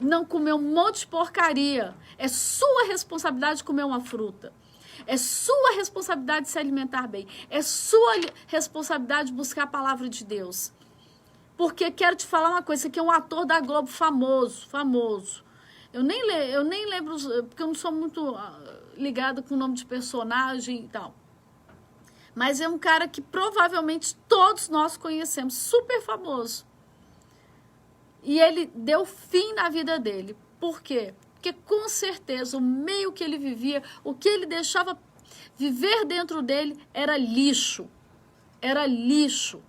não comer um monte de porcaria. É sua responsabilidade comer uma fruta. É sua responsabilidade se alimentar bem. É sua responsabilidade buscar a palavra de Deus. Porque quero te falar uma coisa, esse aqui é um ator da Globo famoso. Eu nem lembro, porque eu não sou muito ligada com o nome de personagem e tal. Mas é um cara que provavelmente todos nós conhecemos, super famoso. E ele deu fim na vida dele. Por quê? Porque com certeza o meio que ele vivia, o que ele deixava viver dentro dele era lixo. Era lixo.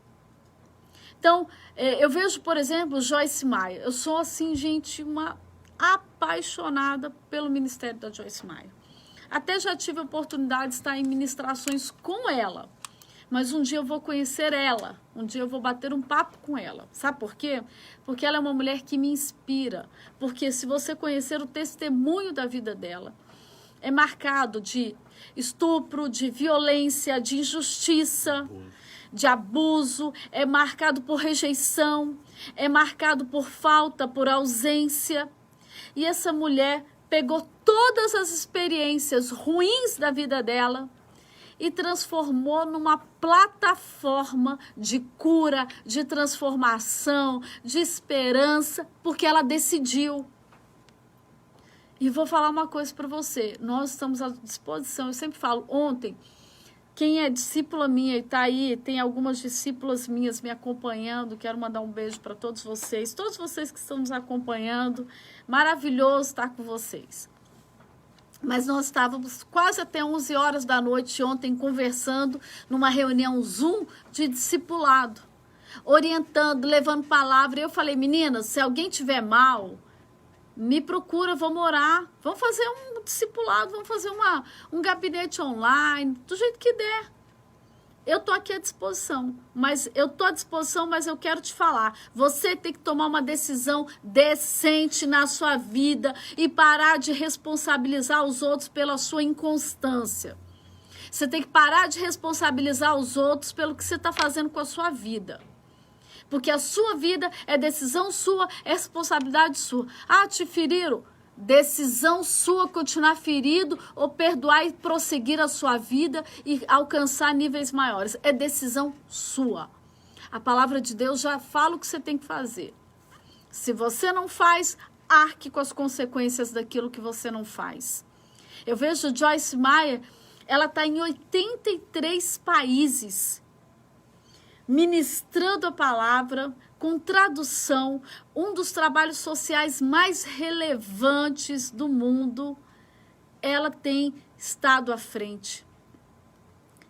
Então, eu vejo, por exemplo, Joyce Meyer. Eu sou, assim, gente, uma apaixonada pelo ministério da Joyce Meyer. Até já tive a oportunidade de estar em ministrações com ela. Mas um dia eu vou conhecer ela, um dia eu vou bater um papo com ela. Sabe por quê? Porque ela é uma mulher que me inspira. Porque se você conhecer o testemunho da vida dela, é marcado de estupro, de violência, de injustiça, de abuso, é marcado por rejeição, é marcado por falta, por ausência. E essa mulher pegou todas as experiências ruins da vida dela e transformou numa plataforma de cura, de transformação, de esperança, porque ela decidiu. E vou falar uma coisa para você, nós estamos à disposição, eu sempre falo, ontem, quem é discípula minha e está aí, tem algumas discípulas minhas me acompanhando, quero mandar um beijo para todos vocês que estão nos acompanhando, maravilhoso estar com vocês. Mas nós estávamos quase até 11 horas da noite ontem conversando numa reunião Zoom de discipulado, orientando, levando palavra. E eu falei, meninas, se alguém tiver mal, me procura, vamos orar, vamos fazer um discipulado, vamos fazer um gabinete online, do jeito que der. Eu estou aqui à disposição, mas eu quero te falar, você tem que tomar uma decisão decente na sua vida e parar de responsabilizar os outros pela sua inconstância. Você tem que parar de responsabilizar os outros pelo que você está fazendo com a sua vida. Porque a sua vida é decisão sua, é responsabilidade sua. Ah, te feriram? Decisão sua continuar ferido ou perdoar e prosseguir a sua vida e alcançar níveis maiores. É decisão sua. A palavra de Deus já fala o que você tem que fazer. Se você não faz, arque com as consequências daquilo que você não faz. Eu vejo Joyce Meyer, ela está em 83 países, ministrando a palavra, com tradução, um dos trabalhos sociais mais relevantes do mundo, ela tem estado à frente.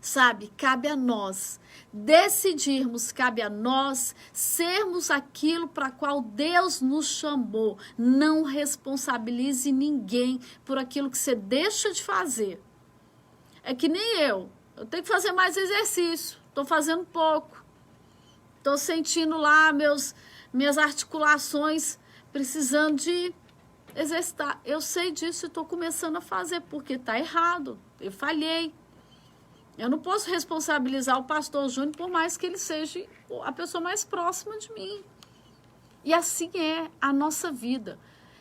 Sabe, cabe a nós decidirmos, cabe a nós sermos aquilo para qual Deus nos chamou. Não responsabilize ninguém por aquilo que você deixa de fazer. É que nem eu tenho que fazer mais exercício, estou fazendo pouco. Estou sentindo lá minhas articulações precisando de exercitar. Eu sei disso e estou começando a fazer, porque está errado. Eu falhei. Eu não posso responsabilizar o pastor Júnior, por mais que ele seja a pessoa mais próxima de mim. E assim é a nossa vida.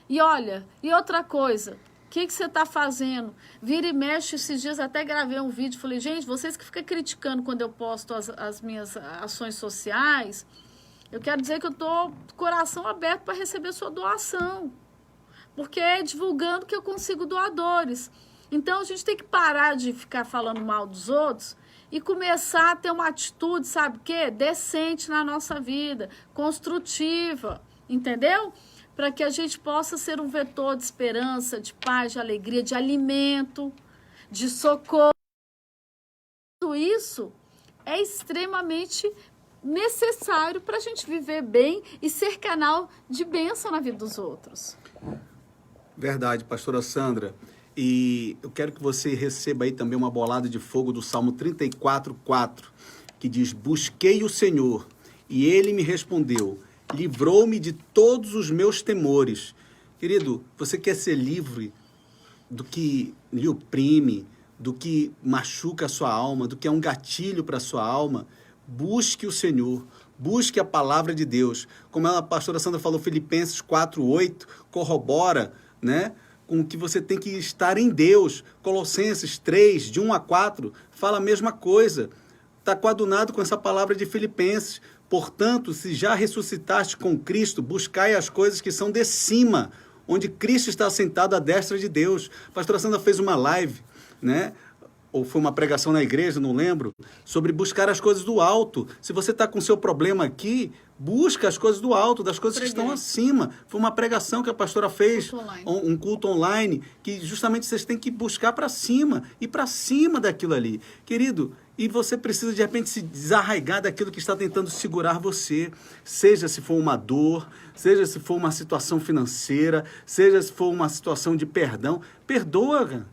E olha, e outra coisa, o que você está fazendo? Vira e mexe, esses dias até gravei um vídeo, falei, gente, vocês que ficam criticando quando eu posto as minhas ações sociais, eu quero dizer que eu estou com o coração aberto para receber sua doação, porque é divulgando que eu consigo doadores. Então, a gente tem que parar de ficar falando mal dos outros e começar a ter uma atitude, sabe o quê? Decente na nossa vida, construtiva, entendeu? Para que a gente possa ser um vetor de esperança, de paz, de alegria, de alimento, de socorro. Tudo isso é extremamente necessário para a gente viver bem e ser canal de bênção na vida dos outros. Verdade, pastora Sandra. E eu quero que você receba aí também uma bolada de fogo do Salmo 34:4, que diz, busquei o Senhor e Ele me respondeu, livrou-me de todos os meus temores. Querido, você quer ser livre do que lhe oprime, do que machuca a sua alma, do que é um gatilho para a sua alma? Busque o Senhor, busque a palavra de Deus. Como a pastora Sandra falou, Filipenses 4:8, corrobora, né, com que você tem que estar em Deus. Colossenses 3, de 1 a 4, fala a mesma coisa. Está coadunado com essa palavra de Filipenses. Portanto, se já ressuscitaste com Cristo, buscai as coisas que são de cima, onde Cristo está sentado à destra de Deus. A pastora Sandra fez uma live, né? Ou foi uma pregação na igreja, não lembro, sobre buscar as coisas do alto. Se você está com seu problema aqui, busca as coisas do alto, das coisas que estão acima. Foi uma pregação que a pastora fez, um culto online, que justamente vocês têm que buscar para cima, e para cima daquilo ali. Querido, e você precisa de repente se desarraigar daquilo que está tentando segurar você, seja se for uma dor, seja se for uma situação financeira, seja se for uma situação de perdão. Perdoa, cara.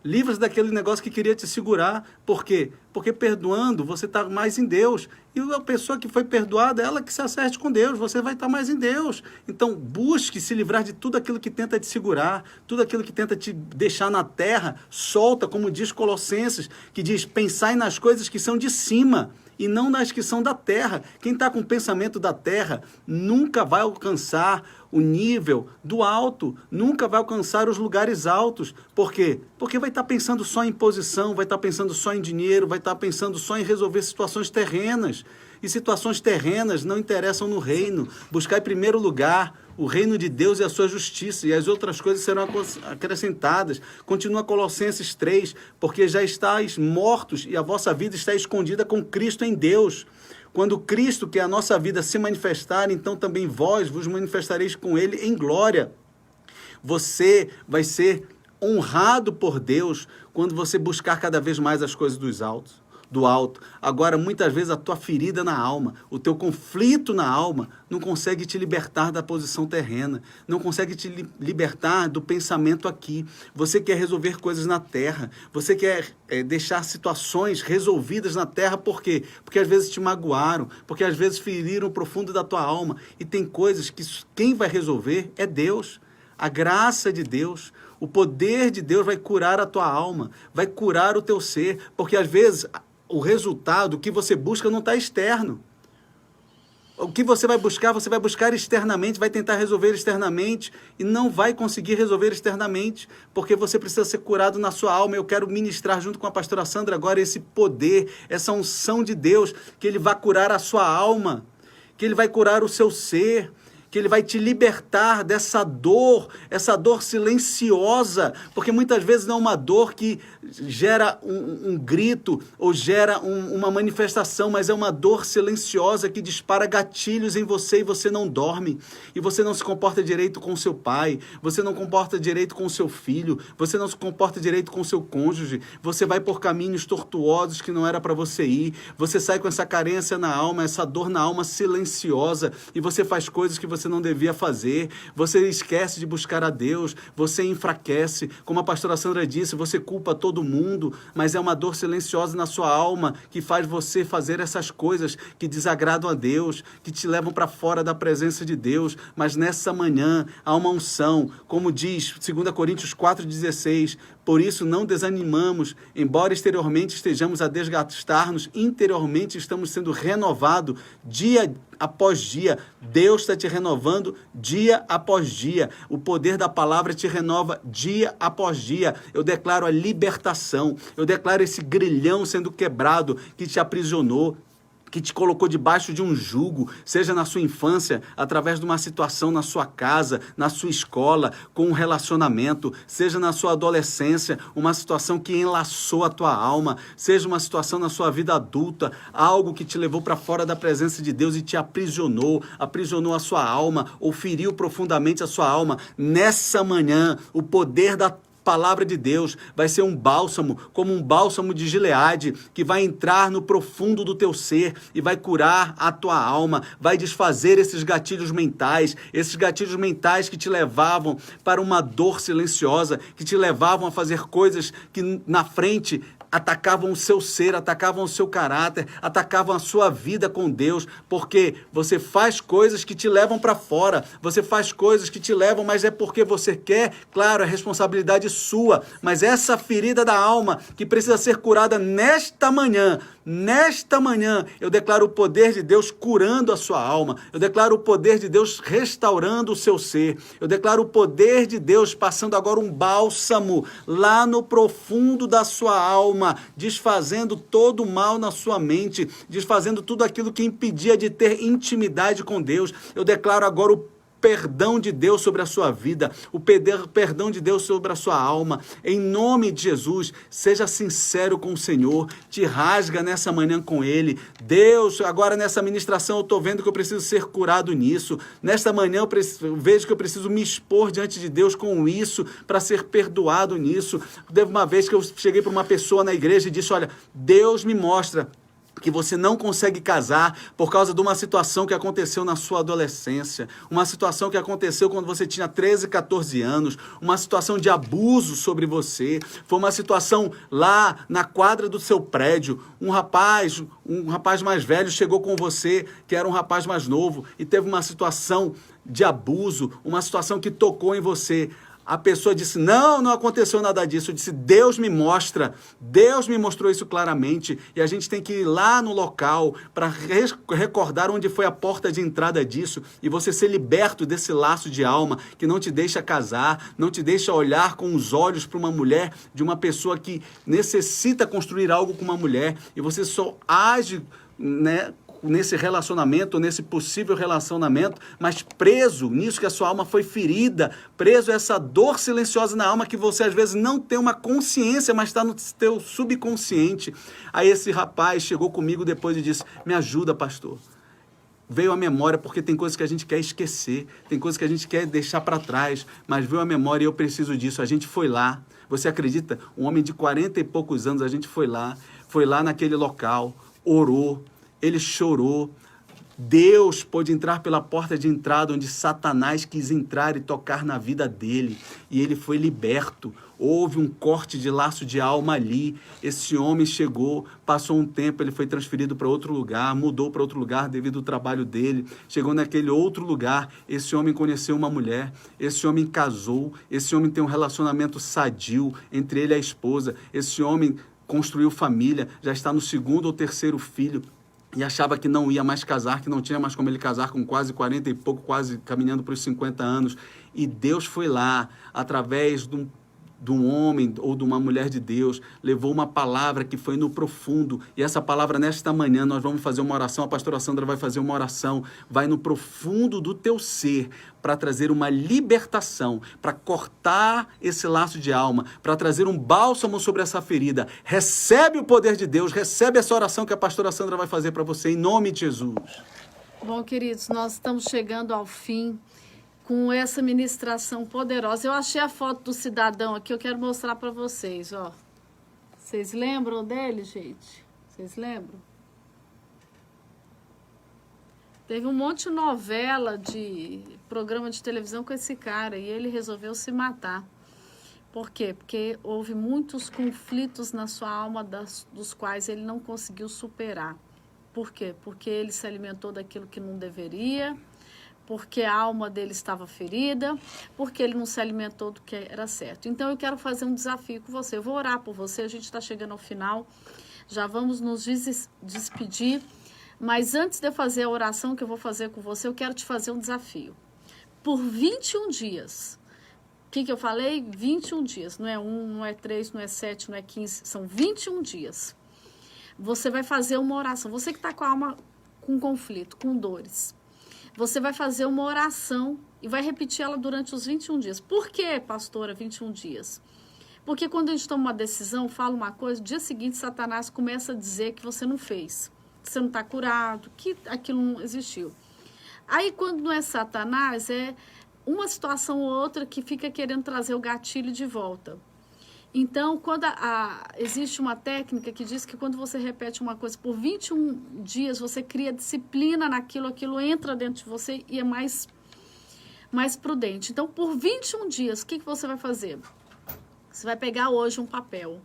Livra-se daquele negócio que queria te segurar. Por quê? Porque perdoando, você está mais em Deus. E a pessoa que foi perdoada, ela que se acerte com Deus, você vai estar mais em Deus. Então, busque se livrar de tudo aquilo que tenta te segurar, tudo aquilo que tenta te deixar na terra, solta, como diz Colossenses, que diz, pensai nas coisas que são de cima e não nas que são da terra. Quem está com o pensamento da terra nunca vai alcançar o nível do alto, nunca vai alcançar os lugares altos. Por quê? Porque vai estar pensando só em posição, vai estar pensando só em dinheiro, vai estar pensando só em resolver situações terrenas. E situações terrenas não interessam no reino. Buscar em primeiro lugar o reino de Deus e a sua justiça, e as outras coisas serão acrescentadas. Continua Colossenses 3, porque já estáis mortos e a vossa vida está escondida com Cristo em Deus. Quando Cristo, que é a nossa vida, se manifestar, então também vós vos manifestareis com Ele em glória. Você vai ser honrado por Deus quando você buscar cada vez mais as coisas do alto. Agora, muitas vezes, a tua ferida na alma, o teu conflito na alma, não consegue te libertar da posição terrena, não consegue te libertar do pensamento aqui. Você quer resolver coisas na terra, você quer deixar situações resolvidas na terra, por quê? Porque às vezes te magoaram, porque às vezes feriram o profundo da tua alma, e tem coisas que quem vai resolver é Deus. A graça de Deus, o poder de Deus vai curar a tua alma, vai curar o teu ser, porque às vezes o resultado, o que você busca não está externo. O que você vai buscar externamente, vai tentar resolver externamente e não vai conseguir resolver externamente, porque você precisa ser curado na sua alma. Eu quero ministrar junto com a pastora Sandra agora esse poder, essa unção de Deus, que Ele vai curar a sua alma, que Ele vai curar o seu ser, que Ele vai te libertar dessa dor, essa dor silenciosa, porque muitas vezes não é uma dor que gera um grito ou gera uma manifestação, mas é uma dor silenciosa que dispara gatilhos em você e você não dorme, e você não se comporta direito com seu pai, você não comporta direito com seu filho, você não se comporta direito com seu cônjuge, você vai por caminhos tortuosos que não era para você ir, você sai com essa carência na alma, essa dor na alma silenciosa, e você faz coisas que você não devia fazer, você esquece de buscar a Deus, você enfraquece, como a pastora Sandra disse, você culpa todo mundo, mas é uma dor silenciosa na sua alma que faz você fazer essas coisas que desagradam a Deus, que te levam para fora da presença de Deus. Mas nessa manhã há uma unção, como diz 2 Coríntios 4,16, por isso não desanimamos, embora exteriormente estejamos a desgastar-nos, interiormente estamos sendo renovados dia após dia. Deus está te renovando dia após dia. O poder da palavra te renova dia após dia. Eu declaro a libertação, eu declaro esse grilhão sendo quebrado que te aprisionou, que te colocou debaixo de um jugo, seja na sua infância, através de uma situação na sua casa, na sua escola, com um relacionamento, seja na sua adolescência, uma situação que enlaçou a tua alma, seja uma situação na sua vida adulta, algo que te levou para fora da presença de Deus e te aprisionou a sua alma, ou feriu profundamente a sua alma. Nessa manhã, o poder da palavra de Deus vai ser um bálsamo, como um bálsamo de Gileade, que vai entrar no profundo do teu ser e vai curar a tua alma, vai desfazer esses gatilhos mentais que te levavam para uma dor silenciosa, que te levavam a fazer coisas que na frente atacavam o seu ser, atacavam o seu caráter, atacavam a sua vida com Deus, porque você faz coisas que te levam para fora, você faz coisas que te levam, mas é porque você quer, claro, é responsabilidade sua, mas essa ferida da alma que precisa ser curada nesta manhã, eu declaro o poder de Deus curando a sua alma, eu declaro o poder de Deus restaurando o seu ser, eu declaro o poder de Deus passando agora um bálsamo lá no profundo da sua alma, desfazendo todo o mal na sua mente, desfazendo tudo aquilo que impedia de ter intimidade com Deus. Eu declaro agora o perdão de Deus sobre a sua vida, o perdão de Deus sobre a sua alma, em nome de Jesus. Seja sincero com o Senhor, te rasga nessa manhã com Ele. Deus, agora nessa ministração eu estou vendo que eu preciso ser curado nisso, nesta manhã eu vejo que eu preciso me expor diante de Deus com isso, para ser perdoado nisso. Teve uma vez que eu cheguei para uma pessoa na igreja e disse, olha, Deus me mostra que você não consegue casar por causa de uma situação que aconteceu na sua adolescência, uma situação que aconteceu quando você tinha 13, 14 anos, uma situação de abuso sobre você, foi uma situação lá na quadra do seu prédio, um rapaz mais velho chegou com você, que era um rapaz mais novo, e teve uma situação de abuso, uma situação que tocou em você. A pessoa disse, não aconteceu nada disso. Eu disse, Deus me mostrou isso claramente. E a gente tem que ir lá no local para recordar onde foi a porta de entrada disso e você ser liberto desse laço de alma que não te deixa casar, não te deixa olhar com os olhos para uma mulher, de uma pessoa que necessita construir algo com uma mulher, e você só age, nesse relacionamento, nesse possível relacionamento, mas preso nisso que a sua alma foi ferida, preso a essa dor silenciosa na alma que você às vezes não tem uma consciência, mas está no teu subconsciente. Aí esse rapaz chegou comigo depois e disse, me ajuda, pastor. Veio à memória, porque tem coisas que a gente quer esquecer, tem coisas que a gente quer deixar para trás, mas veio à memória e eu preciso disso. A gente foi lá. Você acredita? Um homem de 40 e poucos anos, a gente foi lá naquele local, orou, ele chorou. Deus pôde entrar pela porta de entrada onde Satanás quis entrar e tocar na vida dele. E ele foi liberto. Houve um corte de laço de alma ali. Esse homem chegou, passou um tempo, ele foi transferido para outro lugar, mudou para outro lugar devido ao trabalho dele. Chegou naquele outro lugar, esse homem conheceu uma mulher, esse homem casou, esse homem tem um relacionamento sadio entre ele e a esposa. Esse homem construiu família, já está no 2º ou 3º filho. E achava que não ia mais casar, que não tinha mais como ele casar com quase 40 e pouco, quase caminhando para os 50 anos. E Deus foi lá, através de um homem ou de uma mulher de Deus, levou uma palavra que foi no profundo. E essa palavra, nesta manhã, nós vamos fazer uma oração, a pastora Sandra vai fazer uma oração, vai no profundo do teu ser, para trazer uma libertação, para cortar esse laço de alma, para trazer um bálsamo sobre essa ferida. Recebe o poder de Deus, recebe essa oração que a pastora Sandra vai fazer para você, em nome de Jesus. Bom, queridos, nós estamos chegando ao fim com essa ministração poderosa. Eu achei a foto do cidadão aqui, eu quero mostrar para vocês, ó. Vocês lembram dele, gente? Vocês lembram? Teve um monte de novela, de programa de televisão com esse cara e ele resolveu se matar. Por quê? Porque houve muitos conflitos na sua alma dos quais ele não conseguiu superar. Por quê? Porque ele se alimentou daquilo que não deveria, porque a alma dele estava ferida, porque ele não se alimentou do que era certo. Então, eu quero fazer um desafio com você. Eu vou orar por você, a gente está chegando ao final, já vamos nos despedir. Mas antes de eu fazer a oração que eu vou fazer com você, eu quero te fazer um desafio. Por 21 dias. O que eu falei? 21 dias. Não é 1, não é 3, não é 7, não é 15. São 21 dias. Você vai fazer uma oração. Você que está com a alma com conflito, com dores. Você vai fazer uma oração e vai repetir ela durante os 21 dias. Por que, pastora, 21 dias? Porque quando a gente toma uma decisão, fala uma coisa, no dia seguinte Satanás começa a dizer que você não fez. Que você não está curado, que aquilo não existiu. Aí, quando não é Satanás, é uma situação ou outra que fica querendo trazer o gatilho de volta. Então, quando existe uma técnica que diz que quando você repete uma coisa por 21 dias, você cria disciplina naquilo, aquilo entra dentro de você e é mais prudente. Então, por 21 dias, o que você vai fazer? Você vai pegar hoje um papel.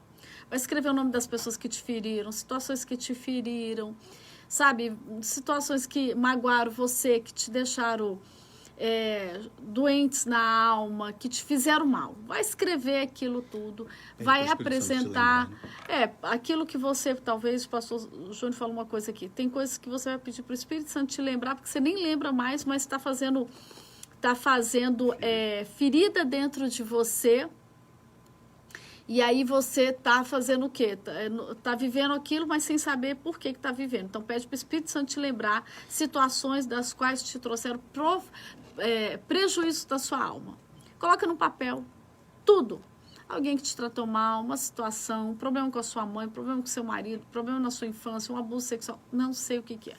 Vai escrever o nome das pessoas que te feriram, situações que te feriram, sabe? Situações que magoaram você, que te deixaram doentes na alma, que te fizeram mal. Vai escrever aquilo tudo, vai apresentar aquilo que você, talvez o pastor Júnior falou uma coisa aqui, tem coisas que você vai pedir para o Espírito Santo te lembrar, porque você nem lembra mais, mas está fazendo ferida dentro de você. E aí você está fazendo o quê? Está vivendo aquilo, mas sem saber por que está vivendo. Então, pede para o Espírito Santo te lembrar situações das quais te trouxeram prejuízo da sua alma. Coloca no papel tudo. Alguém que te tratou mal, uma situação, um problema com a sua mãe, problema com o seu marido, problema na sua infância, um abuso sexual, não sei o que é.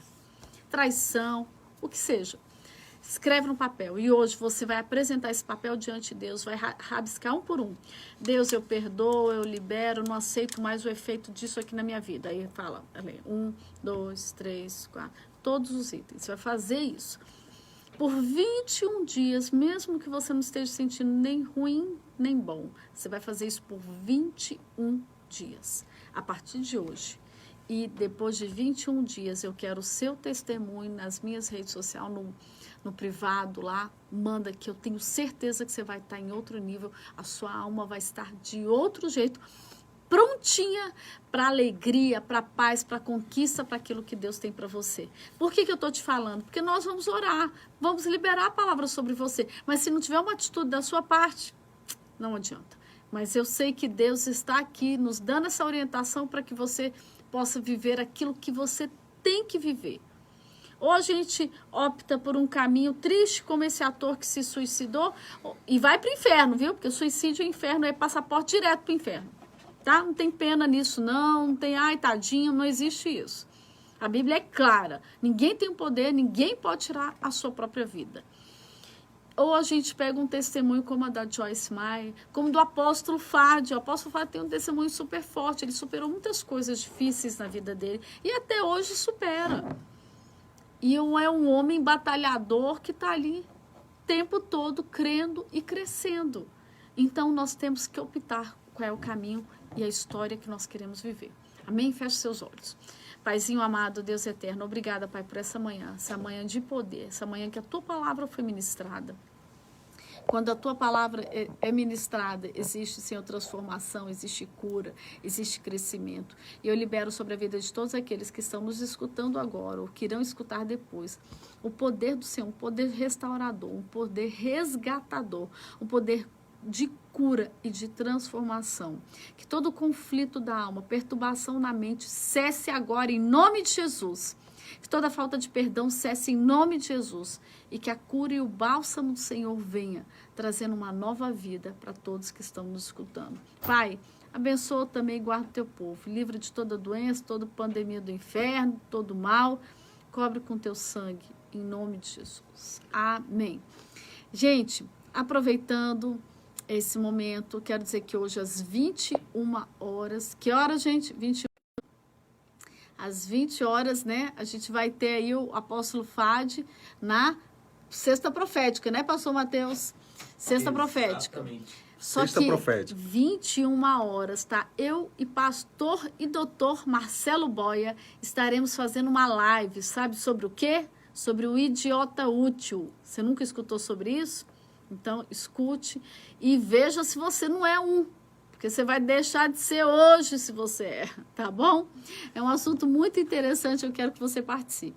Traição, o que seja. Escreve no papel e hoje você vai apresentar esse papel diante de Deus, vai rabiscar um por um. Deus, eu perdoo, eu libero, não aceito mais o efeito disso aqui na minha vida. Aí fala, 1, 2, 3, 4, todos os itens. Você vai fazer isso por 21 dias, mesmo que você não esteja sentindo nem ruim, nem bom. Você vai fazer isso por 21 dias, a partir de hoje. E depois de 21 dias, eu quero o seu testemunho nas minhas redes sociais, no privado lá, manda que eu tenho certeza que você vai estar em outro nível, a sua alma vai estar de outro jeito, prontinha para alegria, para paz, para conquista, para aquilo que Deus tem para você. Por que eu estou te falando? Porque nós vamos orar, vamos liberar a palavra sobre você, mas se não tiver uma atitude da sua parte, não adianta. Mas eu sei que Deus está aqui nos dando essa orientação para que você possa viver aquilo que você tem que viver. Hoje a gente opta por um caminho triste, como esse ator que se suicidou, e vai para o inferno, viu? Porque o suicídio é inferno, é passaporte direto para o inferno, tá? Não tem pena nisso, não tem, ai, tadinho, não existe isso. A Bíblia é clara. Ninguém tem o poder, ninguém pode tirar a sua própria vida. Ou a gente pega um testemunho como a da Joyce Meyer, como do apóstolo Fádio. O apóstolo Fádio tem um testemunho super forte. Ele superou muitas coisas difíceis na vida dele. E até hoje supera. E é um homem batalhador que está ali o tempo todo crendo e crescendo. Então, nós temos que optar qual é o caminho e a história que nós queremos viver. Amém? Feche seus olhos. Paizinho amado, Deus eterno, obrigada, Pai, por essa manhã de poder, essa manhã que a Tua palavra foi ministrada. Quando a Tua palavra é ministrada, existe, Senhor, transformação, existe cura, existe crescimento. E eu libero sobre a vida de todos aqueles que estão nos escutando agora, ou que irão escutar depois, o poder do Senhor, um poder restaurador, um poder resgatador, um poder de cura e de transformação. Que todo conflito da alma, perturbação na mente, cesse agora em nome de Jesus. Que toda falta de perdão cesse em nome de Jesus. E que a cura e o bálsamo do Senhor venha, trazendo uma nova vida para todos que estão nos escutando. Pai, abençoa também e guarda o teu povo. Livra de toda doença, toda pandemia do inferno, todo mal. Cobre com teu sangue, em nome de Jesus. Amém. Gente, aproveitando esse momento, quero dizer que hoje às 21 horas, que hora, gente? 21. Às 20 horas, né? A gente vai ter aí o apóstolo Fádio na Sexta Profética, né, pastor Mateus? Sexta Profética. Exatamente. Só Sexta que Profética. 21 horas, tá? Eu e pastor e doutor Marcelo Boia estaremos fazendo uma live, sabe sobre o quê? Sobre o idiota útil. Você nunca escutou sobre isso? Então, escute e veja se você não é um, porque você vai deixar de ser hoje se você é, tá bom? É um assunto muito interessante, eu quero que você participe.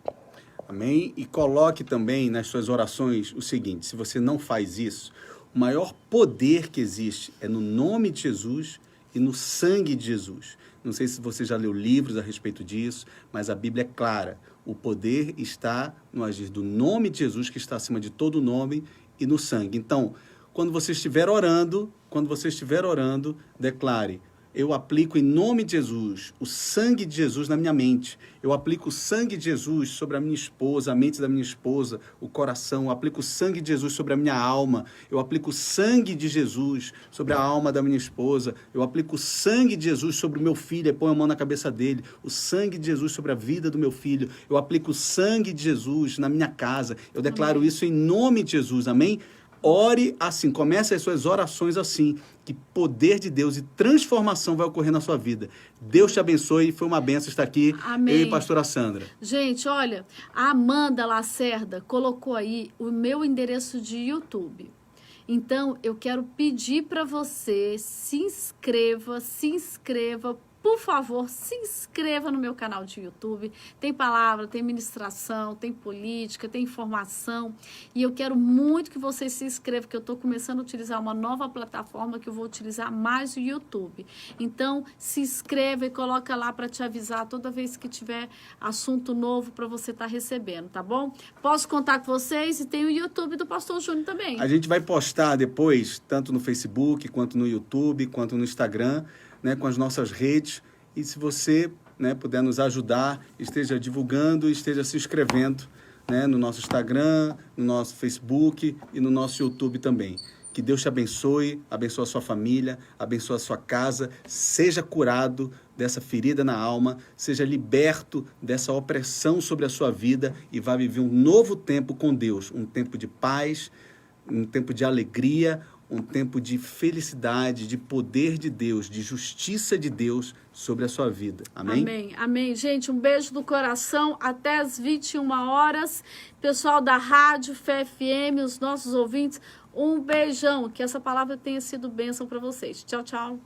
Amém? E coloque também nas suas orações o seguinte, se você não faz isso, o maior poder que existe é no nome de Jesus e no sangue de Jesus. Não sei se você já leu livros a respeito disso, mas a Bíblia é clara. O poder está no agir do nome de Jesus, que está acima de todo nome, e no sangue. Então, quando você estiver orando, declare: eu aplico em nome de Jesus, o sangue de Jesus na minha mente. Eu aplico o sangue de Jesus sobre a minha esposa, a mente da minha esposa, o coração. Eu aplico o sangue de Jesus sobre a minha alma. Eu aplico o sangue de Jesus sobre a alma da minha esposa. Eu aplico o sangue de Jesus sobre o meu filho e põe a mão na cabeça dele. O sangue de Jesus sobre a vida do meu filho. Eu aplico o sangue de Jesus na minha casa. Eu declaro isso em nome de Jesus. Amém? Ore assim, comece as suas orações assim, que poder de Deus e transformação vai ocorrer na sua vida. Deus te abençoe, foi uma benção estar aqui. Amém. Eu e pastora Sandra. Gente, olha, a Amanda Lacerda colocou aí o meu endereço de YouTube. Então, eu quero pedir para você, se inscreva, por favor, se inscreva no meu canal de YouTube. Tem palavra, tem ministração, tem política, tem informação. E eu quero muito que você se inscreva, porque eu estou começando a utilizar uma nova plataforma que eu vou utilizar mais o YouTube. Então, se inscreva e coloca lá para te avisar toda vez que tiver assunto novo para você estar recebendo, tá bom? Posso contar com vocês e tem o YouTube do Pastor Júnior também. A gente vai postar depois, tanto no Facebook, quanto no YouTube, quanto no Instagram, né, com as nossas redes, e se você, né, puder nos ajudar, esteja divulgando, esteja se inscrevendo, né, no nosso Instagram, no nosso Facebook e no nosso YouTube também. Que Deus te abençoe, abençoe a sua família, abençoe a sua casa, seja curado dessa ferida na alma, seja liberto dessa opressão sobre a sua vida e vá viver um novo tempo com Deus, um tempo de paz, um tempo de alegria, um tempo de felicidade, de poder de Deus, de justiça de Deus sobre a sua vida. Amém? Amém, amém. Gente, um beijo do coração, até às 21 horas. Pessoal da Rádio Fé FM, os nossos ouvintes, um beijão, que essa palavra tenha sido bênção para vocês. Tchau, tchau.